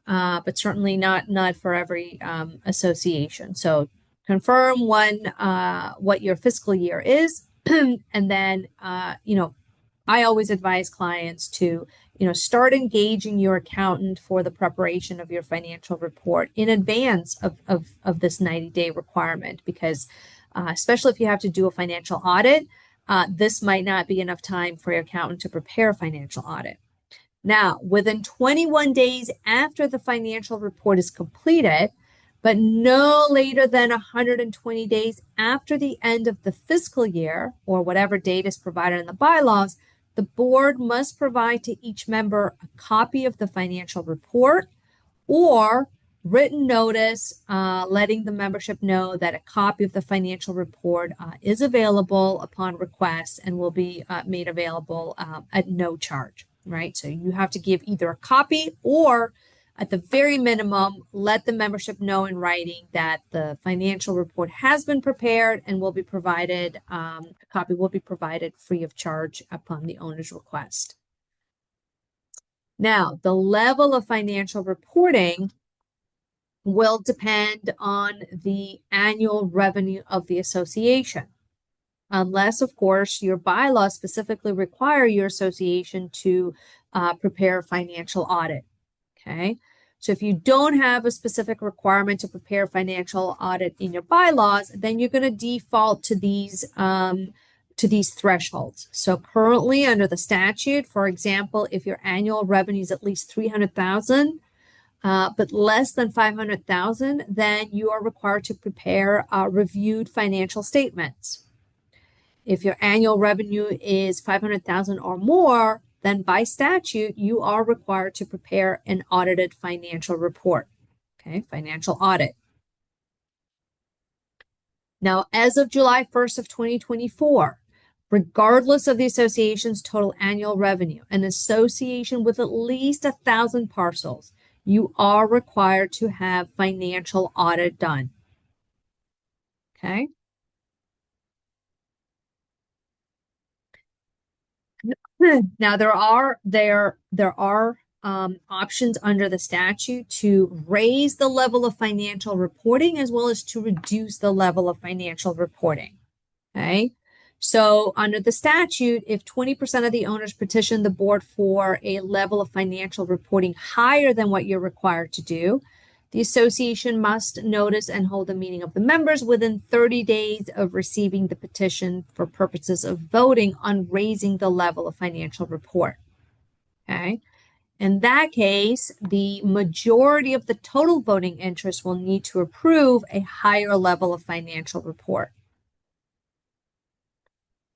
but certainly not for every association. So confirm what your fiscal year is, and then I always advise clients to, start engaging your accountant for the preparation of your financial report in advance of this 90-day requirement, because especially if you have to do a financial audit, this might not be enough time for your accountant to prepare a financial audit. Now, within 21 days after the financial report is completed, but no later than 120 days after the end of the fiscal year, or whatever date is provided in the bylaws, the board must provide to each member a copy of the financial report, or written notice letting the membership know that a copy of the financial report is available upon request and will be made available at no charge, right? So you have to give either a copy, or at the very minimum, let the membership know in writing that the financial report has been prepared and will be provided, a copy will be provided free of charge upon the owner's request. Now, the level of financial reporting will depend on the annual revenue of the association, unless, of course, your bylaws specifically require your association to prepare a financial audit. Okay, so if you don't have a specific requirement to prepare financial audit in your bylaws, then you're going to default to these thresholds. So currently under the statute, for example, if your annual revenue is at least $300,000, but less than $500,000, then you are required to prepare reviewed financial statements. If your annual revenue is $500,000 or more, then by statute, you are required to prepare an audited financial report. Okay, financial audit. Now, as of July 1st of 2024, regardless of the association's total annual revenue, an association with at least 1,000 parcels, you are required to have financial audit done. Okay. Now there are options under the statute to raise the level of financial reporting as well as to reduce the level of financial reporting. Okay. So under the statute, if 20% of the owners petition the board for a level of financial reporting higher than what you're required to do, the association must notice and hold a meeting of the members within 30 days of receiving the petition for purposes of voting on raising the level of financial report. Okay. In that case, the majority of the total voting interest will need to approve a higher level of financial report.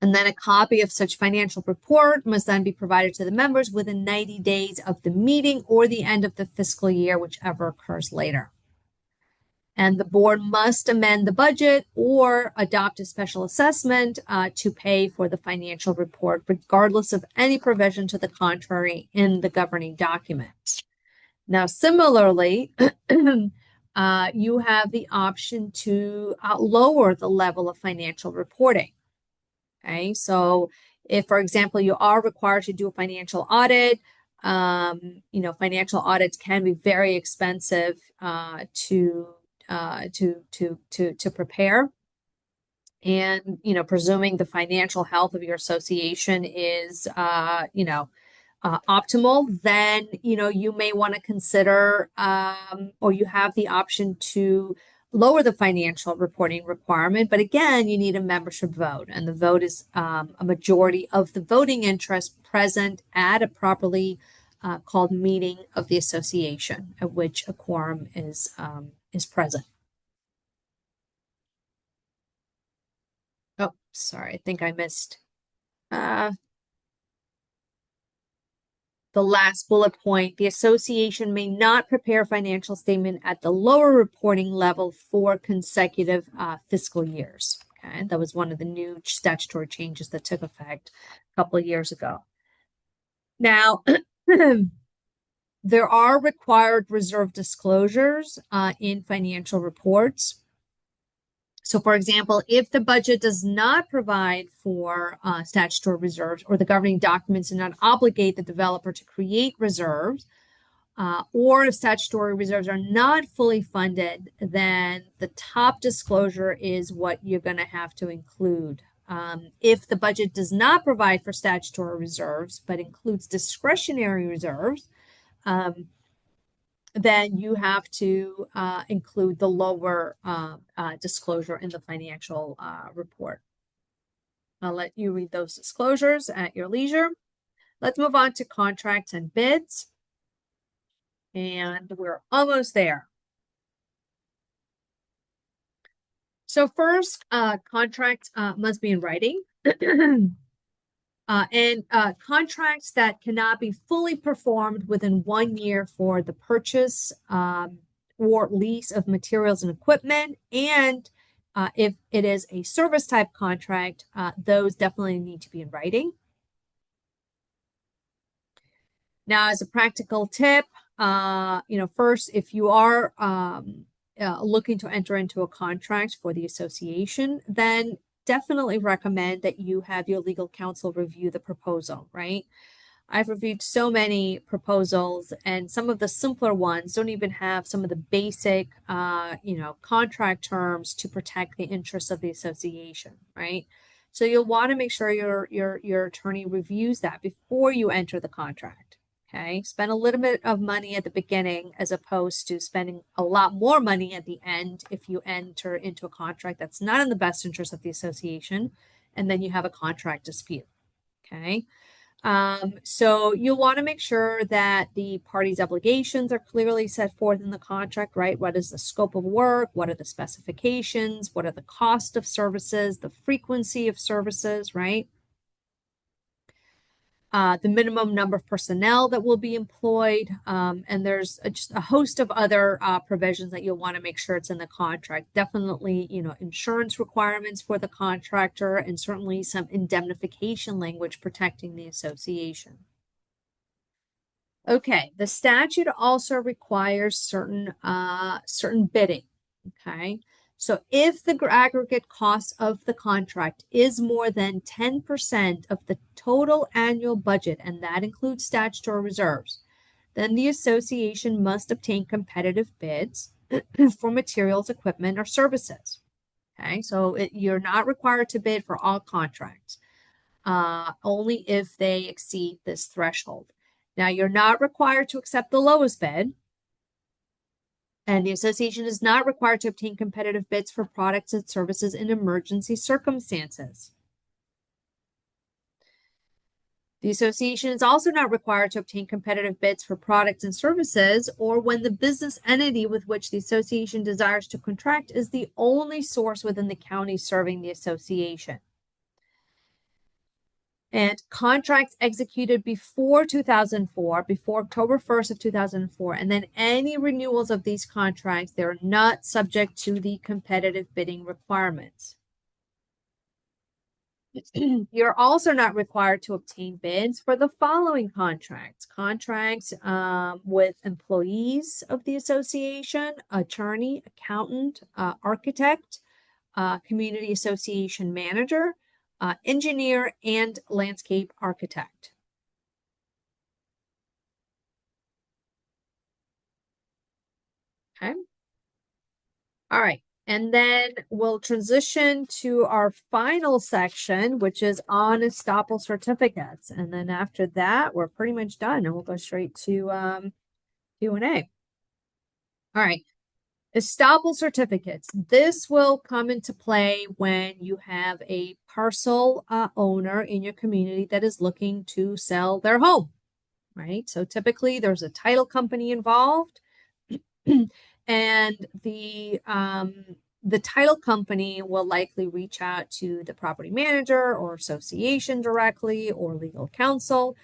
And then a copy of such financial report must then be provided to the members within 90 days of the meeting or the end of the fiscal year, whichever occurs later. And the board must amend the budget or adopt a special assessment to pay for the financial report, regardless of any provision to the contrary in the governing documents. Now, similarly, you have the option to lower the level of financial reporting. Okay, so if, for example, you are required to do a financial audit, financial audits can be very expensive to prepare. And, presuming the financial health of your association is, optimal, then, you may want to consider, or you have the option to lower the financial reporting requirement. But again, you need a membership vote, and the vote is a majority of the voting interest present at a properly called meeting of the association, at which a quorum is present. Oh, sorry, I think I missed the last bullet point. The association may not prepare financial statement at the lower reporting level for consecutive fiscal years. Okay, that was one of the new statutory changes that took effect a couple of years ago. Now, there are required reserve disclosures in financial reports. So, for example, if the budget does not provide for statutory reserves, or the governing documents do not obligate the developer to create reserves, or if statutory reserves are not fully funded, then the top disclosure is what you're going to have to include. If the budget does not provide for statutory reserves, but includes discretionary reserves, then you have to include the lower disclosure in the financial report. I'll let you read those disclosures at your leisure. Let's move on to contracts and bids. And we're almost there. So first, contracts must be in writing. And contracts that cannot be fully performed within 1 year for the purchase or lease of materials and equipment. And if it is a service type contract, those definitely need to be in writing. Now, as a practical tip, first, if you are looking to enter into a contract for the association, then definitely recommend that you have your legal counsel review the proposal, right? I've reviewed so many proposals, and some of the simpler ones don't even have some of the basic, contract terms to protect the interests of the association, right? So you'll want to make sure your attorney reviews that before you enter the contract. Okay, spend a little bit of money at the beginning as opposed to spending a lot more money at the end if you enter into a contract that's not in the best interest of the association, and then you have a contract dispute. Okay, so you'll want to make sure that the parties' obligations are clearly set forth in the contract, right? What is the scope of work? What are the specifications? What are the cost of services? The frequency of services, right? The minimum number of personnel that will be employed, and there's just a host of other provisions that you'll want to make sure it's in the contract. Definitely, insurance requirements for the contractor, and certainly some indemnification language protecting the association. Okay, the statute also requires certain bidding. Okay, So if the aggregate cost of the contract is more than 10% of the total annual budget, and that includes statutory reserves, then the association must obtain competitive bids for materials, equipment, or services. Okay, so you're not required to bid for all contracts, only if they exceed this threshold. Now, you're not required to accept the lowest bid, and the association is not required to obtain competitive bids for products and services in emergency circumstances. The association is also not required to obtain competitive bids for products and services or when the business entity with which the association desires to contract is the only source within the county serving the association. And contracts executed before 2004, before October 1st of 2004, and then any renewals of these contracts, they're not subject to the competitive bidding requirements. You're also not required to obtain bids for the following contracts. Contracts with employees of the association, attorney, accountant, architect, community association manager, engineer, and landscape architect. Okay. All right. And then we'll transition to our final section, which is on estoppel certificates. And then after that, we're pretty much done, and we'll go straight to Q&A. All right. Estoppel certificates. This will come into play when you have a parcel owner in your community that is looking to sell their home, right? So typically there's a title company involved, and the title company will likely reach out to the property manager or association directly or legal counsel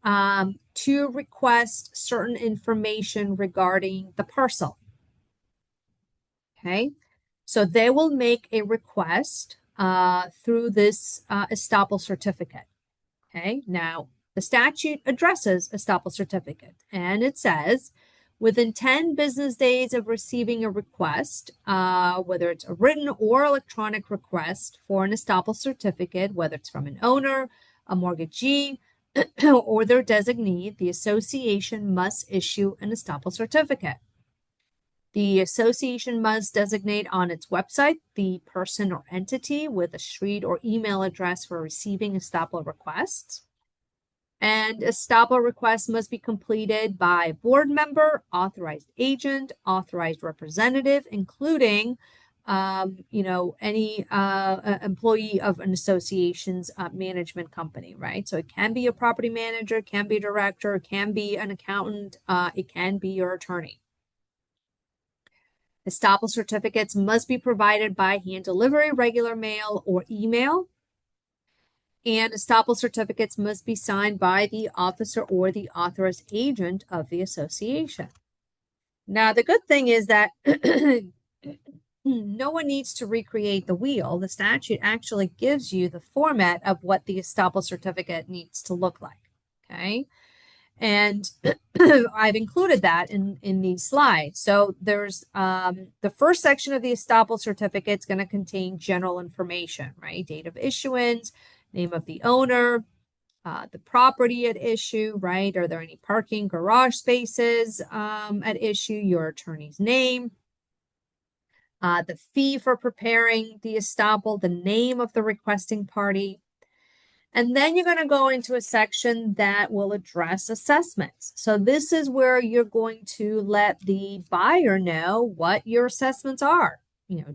to request certain information regarding the parcel. Okay, so they will make a request through this estoppel certificate. Okay, now the statute addresses estoppel certificate, and it says within 10 business days of receiving a request, whether it's a written or electronic request for an estoppel certificate, whether it's from an owner, a mortgagee, or their designee, the association must issue an estoppel certificate. The association must designate on its website the person or entity with a street or email address for receiving estoppel requests. And estoppel requests must be completed by a board member, authorized agent, authorized representative, including, any employee of an association's management company, right? So it can be a property manager, it can be a director, it can be an accountant, it can be your attorney. Estoppel certificates must be provided by hand delivery, regular mail, or email. And estoppel certificates must be signed by the officer or the authorized agent of the association. Now, the good thing is that no one needs to recreate the wheel. The statute actually gives you the format of what the estoppel certificate needs to look like. Okay. And I've included that in these slides. So there's the first section of the estoppel certificate is going to contain general information, right? Date of issuance, name of the owner, the property at issue, right? Are there any parking garage spaces at issue? Your attorney's name, the fee for preparing the estoppel, the name of the requesting party. And then you're going to go into a section that will address assessments. So this is where you're going to let the buyer know what your assessments are.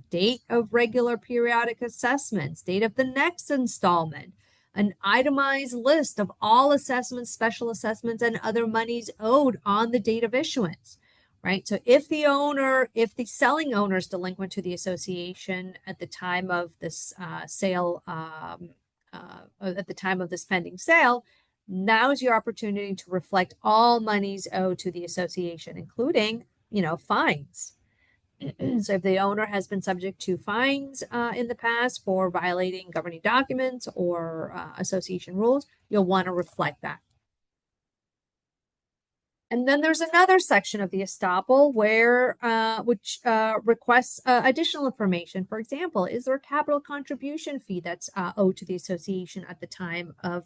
Date of regular periodic assessments, date of the next installment, an itemized list of all assessments, special assessments, and other monies owed on the date of issuance, right? So if the selling owner is delinquent to the association at the time of this sale, at the time of this pending sale, now is your opportunity to reflect all monies owed to the association, including, fines. So if the owner has been subject to fines in the past for violating governing documents or association rules, you'll want to reflect that. And then there's another section of the estoppel where which requests additional information. For example, is there a capital contribution fee that's owed to the association at the time of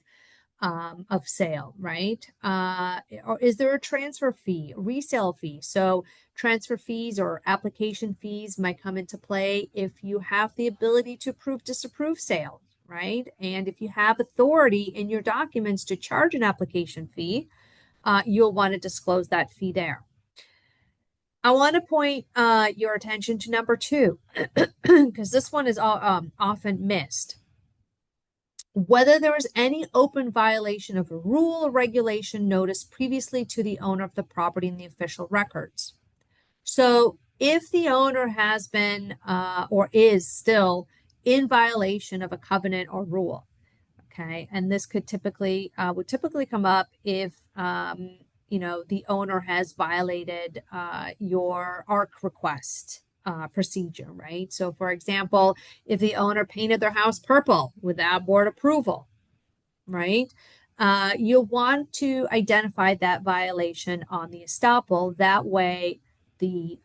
sale, right? Or is there a transfer fee, resale fee? So transfer fees or application fees might come into play if you have the ability to approve, disapprove sales, right? And if you have authority in your documents to charge an application fee, you'll want to disclose that fee there. I want to point your attention to number 2, because this one is often missed. Whether there is any open violation of a rule or regulation noticed previously to the owner of the property in the official records. So if the owner has been or is still in violation of a covenant or rule, okay, and this could would typically come up if the owner has violated your ARC request procedure, right? So for example, if the owner painted their house purple without board approval, right? You'll want to identify that violation on the estoppel. That way the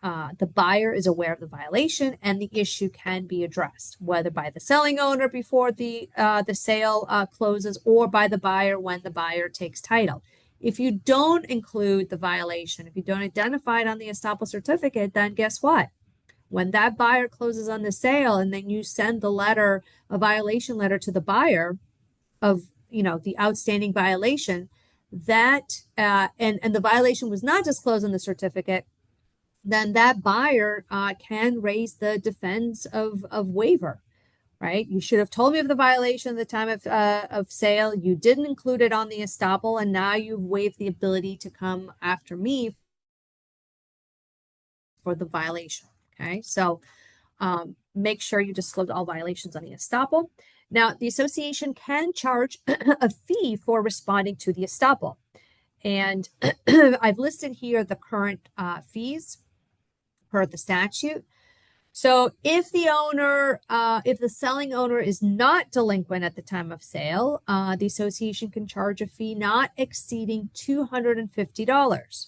buyer is aware of the violation and the issue can be addressed, whether by the selling owner before the sale closes or by the buyer when the buyer takes title. If you don't include the violation, if you don't identify it on the estoppel certificate, then guess what? When that buyer closes on the sale and then you send a violation letter to the buyer of the outstanding violation, that and the violation was not disclosed in the certificate, then that buyer can raise the defense of waiver, right? You should have told me of the violation at the time of sale. You didn't include it on the estoppel, and now you've waived the ability to come after me for the violation. Okay, so make sure you disclose all violations on the estoppel. Now, the association can charge a fee for responding to the estoppel. And I've listed here the current fees per the statute. So if the selling owner is not delinquent at the time of sale, the association can charge a fee not exceeding $250.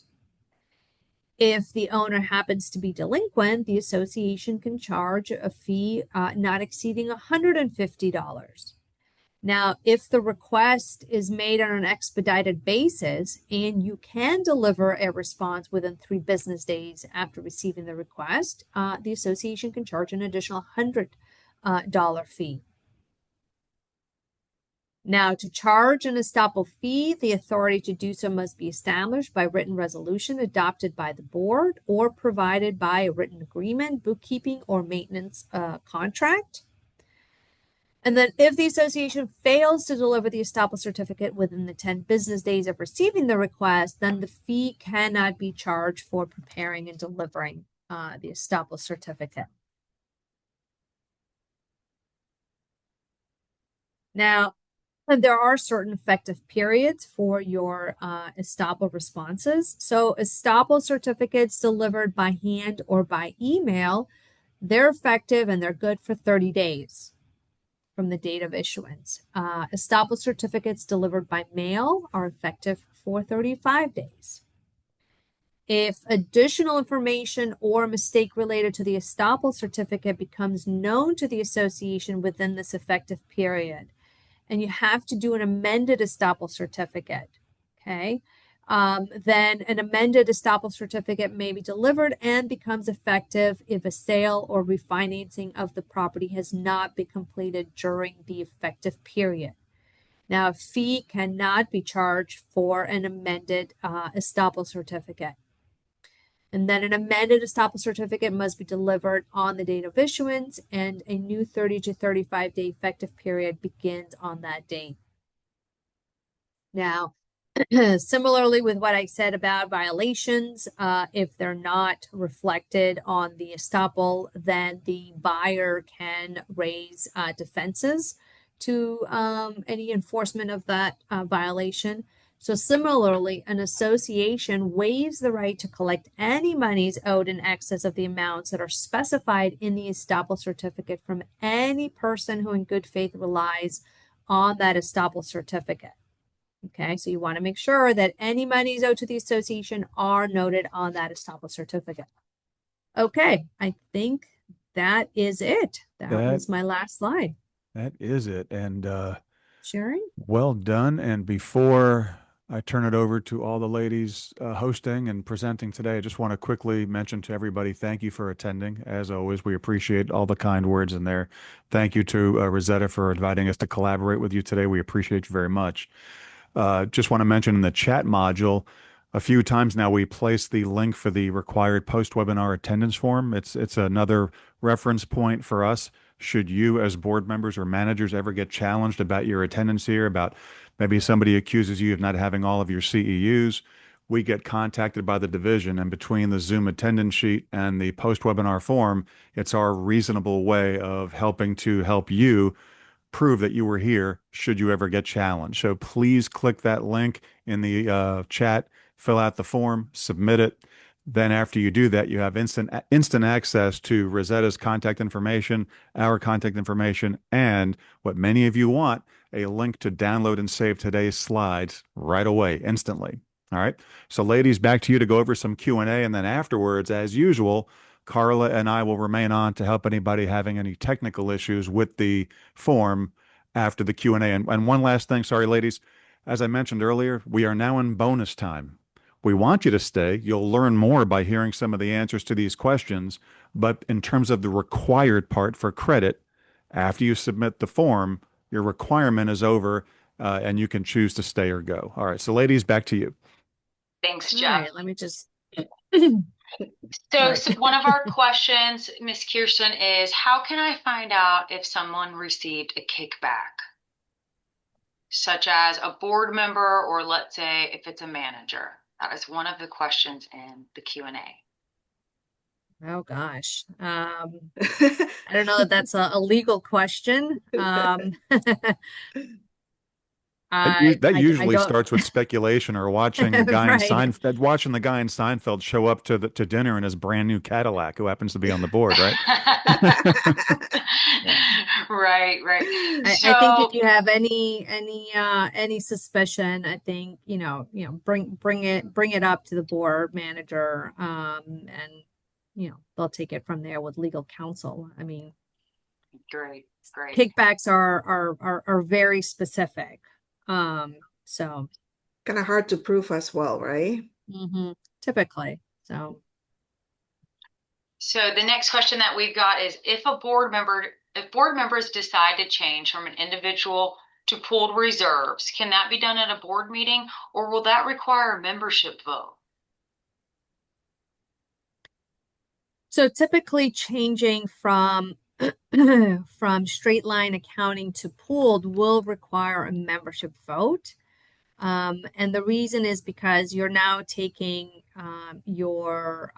If the owner happens to be delinquent, the association can charge a fee not exceeding $150. Now, if the request is made on an expedited basis and you can deliver a response within 3 business days after receiving the request, the association can charge an additional $100 fee. Now, to charge an estoppel fee, the authority to do so must be established by written resolution adopted by the board or provided by a written agreement, bookkeeping, or maintenance contract. And then if the association fails to deliver the estoppel certificate within the 10 business days of receiving the request, then the fee cannot be charged for preparing and delivering the estoppel certificate. Now, there are certain effective periods for your estoppel responses. So estoppel certificates delivered by hand or by email, they're effective and they're good for 30 days from the date of issuance. Estoppel certificates delivered by mail are effective for 35 days. If additional information or mistake related to the estoppel certificate becomes known to the association within this effective period, and you have to do an amended estoppel certificate, okay? Then an amended estoppel certificate may be delivered and becomes effective if a sale or refinancing of the property has not been completed during the effective period. Now, a fee cannot be charged for an amended estoppel certificate. And then an amended estoppel certificate must be delivered on the date of issuance, and a new 30 to 35 day effective period begins on that date. Now, similarly with what I said about violations, if they're not reflected on the estoppel, then the buyer can raise defenses to any enforcement of that violation. So similarly, an association waives the right to collect any monies owed in excess of the amounts that are specified in the estoppel certificate from any person who in good faith relies on that estoppel certificate. Okay, so you want to make sure that any monies owed to the association are noted on that estoppel certificate. Okay, I think that is it. That That was my last slide. that is it. And Sherry? well done. And before I turn it over to all the ladies hosting and presenting today, I just want to quickly mention to everybody, thank you for attending. As always, we appreciate all the kind words in there. Thank you to Rosetta for inviting us to collaborate with you today. We appreciate you very much. Just want to mention in the chat module, a few times now we placed the link for the required post-webinar attendance form. It's another reference point for us. Should you, as board members or managers, ever get challenged about your attendance here, about maybe somebody accuses you of not having all of your CEUs, we get contacted by the division, and between the Zoom attendance sheet and the post-webinar form, it's our reasonable way of helping to help you prove that you were here should you ever get challenged. So please click that link in the chat, fill out the form, submit it. Then after you do that, you have instant access to Rosetta's contact information, our contact information, and what many of you want, a link to download and save today's slides right away, instantly. All right. So ladies, back to you to go over some Q&A, and then afterwards, as usual, Carla and I will remain on to help anybody having any technical issues with the form after the Q&A. And one last thing, sorry, ladies. As I mentioned earlier, we are now in bonus time. We want you to stay. You'll learn more by hearing some of the answers to these questions. But in terms of the required part for credit, after you submit the form, your requirement is over and you can choose to stay or go. All right. So ladies, back to you. Thanks, All Jeff. right, let me just. So one of our questions, Miss Kerstin, is how can I find out if someone received a kickback, such as a board member, or let's say if it's a manager? That is one of the questions in the Q&A. Oh gosh. I don't know that that's a legal question. That I usually don't. starts with speculation or watching the guy in Right. Seinfeld show up to dinner in his brand new Cadillac, who happens to be on the board, right? Yeah. Right, right. I think if So you have any suspicion, I think bring it up to the board manager, and they'll take it from there with legal counsel. I mean, great, great. kickbacks are very specific, so Kind of hard to prove as well, right? typically. So the next question that we've got is if board members decide to change from an individual to pooled reserves, can that be done at a board meeting, or will that require a membership vote? So typically changing from straight line accounting to pooled will require a membership vote. And the reason is because you're now taking your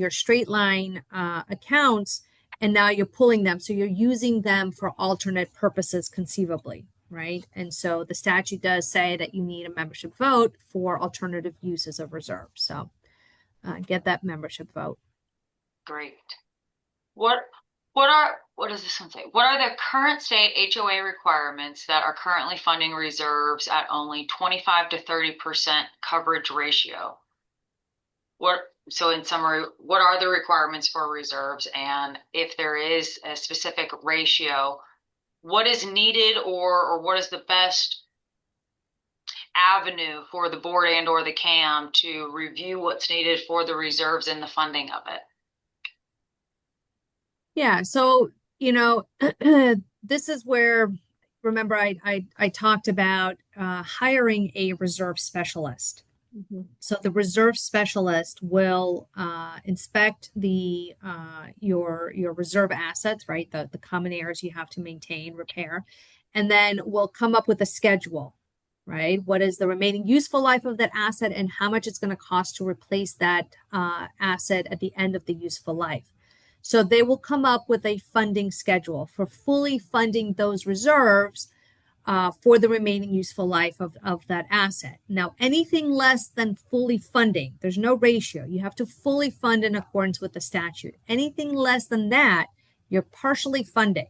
straight line accounts, and now you're pulling them. So you're using them for alternate purposes conceivably, right? And so the statute does say that you need a membership vote for alternative uses of reserves. So get that membership vote. Great. What does this one say? What are the current state HOA requirements that are currently funding reserves at only 25 to 30% coverage ratio? So in summary, what are the requirements for reserves? And if there is a specific ratio, what is needed, or what is the best avenue for the board and or the CAM to review what's needed for the reserves and the funding of it? Yeah, so this is where, remember, I talked about hiring a reserve specialist. So the reserve specialist will inspect your reserve assets, right? The common areas you have to maintain, repair, and then will come up with a schedule, right? What is the remaining useful life of that asset and how much it's going to cost to replace that asset at the end of the useful life. So they will come up with a funding schedule for fully funding those reserves for the remaining useful life of that asset. Now, anything less than fully funding, there's no ratio. You have to fully fund in accordance with the statute. Anything less than that, you're partially funding.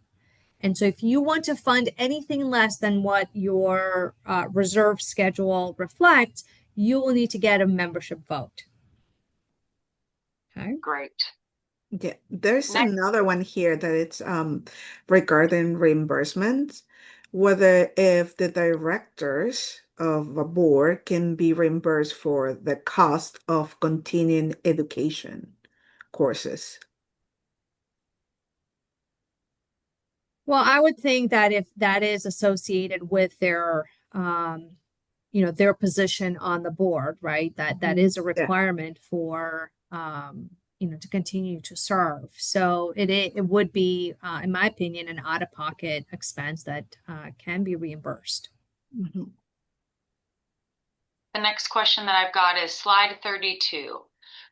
And so if you want to fund anything less than what your reserve schedule reflects, you will need to get a membership vote. Okay. Great. Yeah, there's Next, another one here that it's regarding reimbursements, whether if the directors of a board can be reimbursed for the cost of continuing education courses. Well, I would think that if that is associated with their, their position on the board, right? That is a Yeah. requirement for, to continue to serve. So it would be, in my opinion, an out-of-pocket expense that can be reimbursed. Mhm. the next question that I've got is slide 32.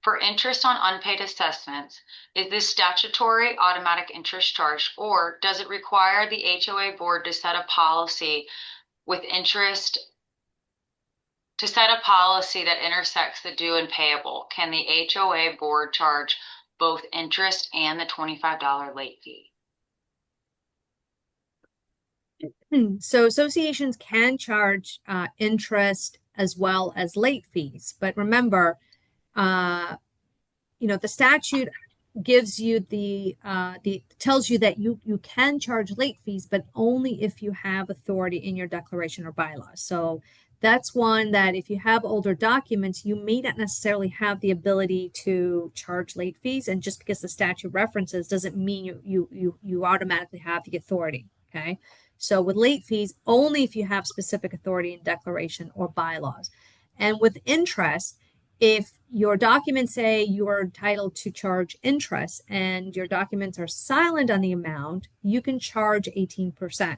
For interest on unpaid assessments, is this statutory automatic interest charge, or does it require the HOA board to set a policy with interest to set a policy that intersects the due and payable? Can the HOA board charge both interest and the $25 late fee? So associations can charge interest as well as late fees, but remember, the statute gives you the tells you that you can charge late fees, but only if you have authority in your declaration or bylaws. So that's one that if you have older documents, you may not necessarily have the ability to charge late fees. And just because the statute references doesn't mean you automatically have the authority. Okay. So with late fees, only if you have specific authority in declaration or bylaws. And with interest, if your documents say you are entitled to charge interest and your documents are silent on the amount, you can charge 18%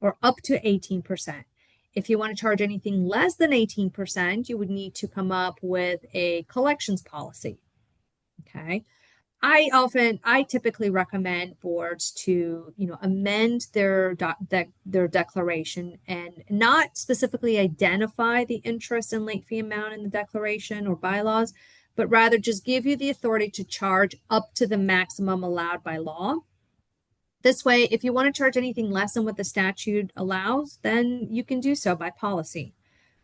or up to 18%. If you want to charge anything less than 18%, you would need to come up with a collections policy. Okay. I typically recommend boards to, amend their declaration and not specifically identify the interest and late fee amount in the declaration or bylaws, but rather just give you the authority to charge up to the maximum allowed by law. This way, if you want to charge anything less than what the statute allows, then you can do so by policy.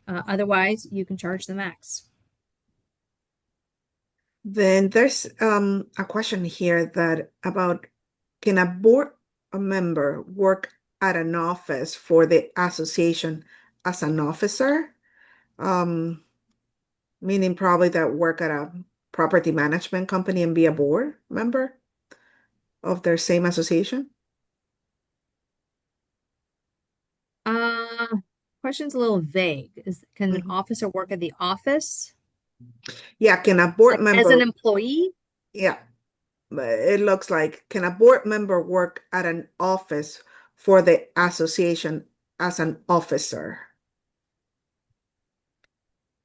Otherwise, you can charge the max. Then there's a question here that about can a board member work at an office for the association as an officer? Meaning probably that work at a property management company and be a board member of their same association? Question's a little vague. Can an Mhm. officer work at the office? Yeah, can a board Like as an member, employee? yeah, but it looks like, can a board member work at an office for the association as an officer?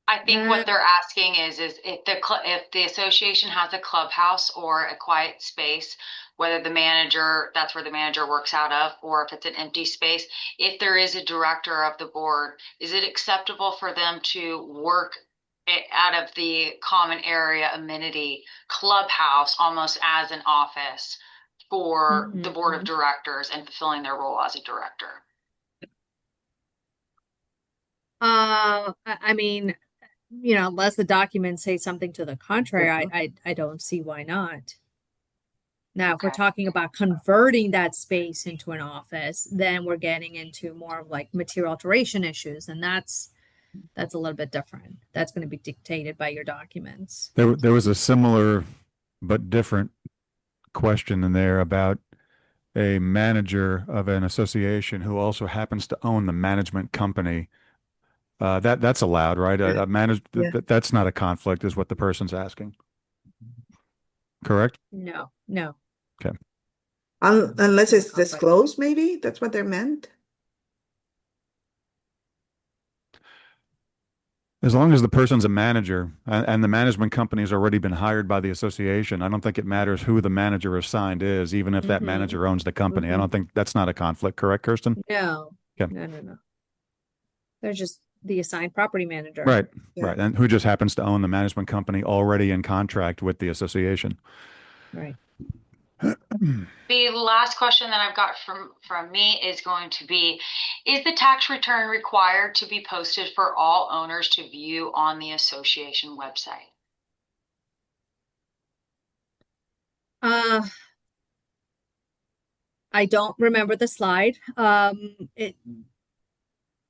I think Uh, what they're asking is if the association has a clubhouse or a quiet space, whether that's where the manager works out of, or if it's an empty space, if there is a director of the board, is it acceptable for them to work out of the common area amenity clubhouse almost as an office for the board of mhm. directors and fulfilling their role as a director? I mean, unless the documents say something to the contrary, I don't see why not. Now, if we're Okay. talking about converting that space into an office, then we're getting into more of like material alteration issues, and that's a little bit different. That's going to be dictated by your documents. There was a similar but different question in there about a manager of an association who also happens to own the management company. That's allowed, right? Yeah. Yeah. That's not a conflict, is what the person's asking. Correct? No, no. Okay. Unless it's Conflict. disclosed, maybe that's what they're meant. As long as the person's a manager and the management company has already been hired by the association, I don't think it matters who the manager assigned is, even if that Mhm. manager owns the company. I don't think that's not a conflict, correct, Kirsten? No, Okay. no. They're just the assigned property manager. Right, Yeah. right. And who just happens to own the management company already in contract with the association. Right. The last question that I've got from me is going to be, is the tax return required to be posted for all owners to view on the association website? Uh, I don't remember the slide.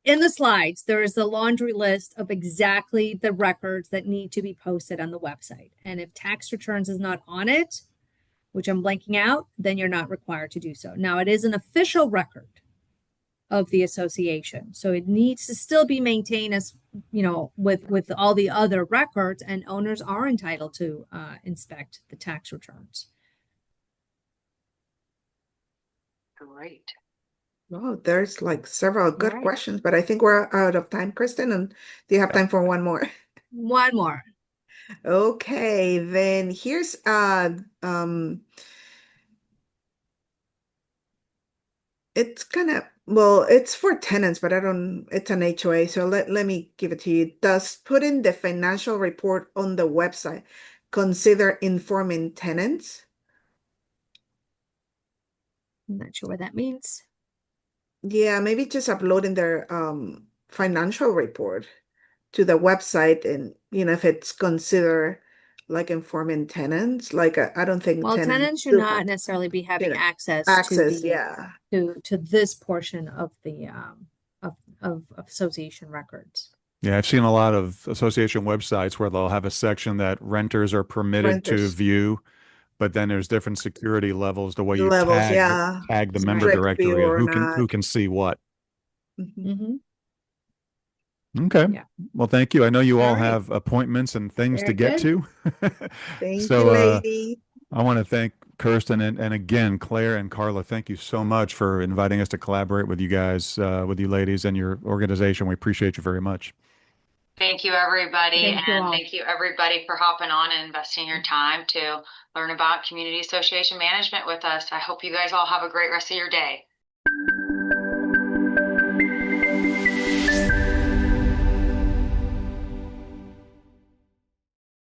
In the slides, there is a laundry list of exactly the records that need to be posted on the website. And if tax returns is not on it, which I'm blanking out, then you're not required to do so. Now, it is an official record of the association, so it needs to still be maintained as, with all the other records, and owners are entitled to inspect the tax returns. Great. Oh, there's like several good Right. questions, but I think we're out of time, Kristen. And do you have time for one more? One more. Okay, then here's it's kind of, well, it's for tenants, but I don't, it's an HOA, so let me give it to you. Does putting the financial report on the website consider informing tenants? I'm not sure what that means. Yeah, maybe just uploading their financial report to the website, and if it's considered like informing tenants, like I don't think Well, tenants tenants should do have, not necessarily be having know, access to access. the Yeah. to this portion of the of association records. Yeah, I've seen a lot of association websites where they'll have a section that renters are permitted to Renters view, but then there's different security levels the way you levels, yeah. tag the member Right. Strict view directory of or not. who can see what. Mhm. Mm-hmm. Okay. Yeah. Well, thank you. I know you All all right. have appointments and things to Very get good. to. Thank you, So lady. I want to thank Kirsten and again, Claire and Carla, thank you so much for inviting us to collaborate with you guys, with you ladies and your organization. We appreciate you very much. Thank you, everybody. Thank you And all. thank you, everybody, for hopping on and investing your time to learn about community association management with us. I hope you guys all have a great rest of your day.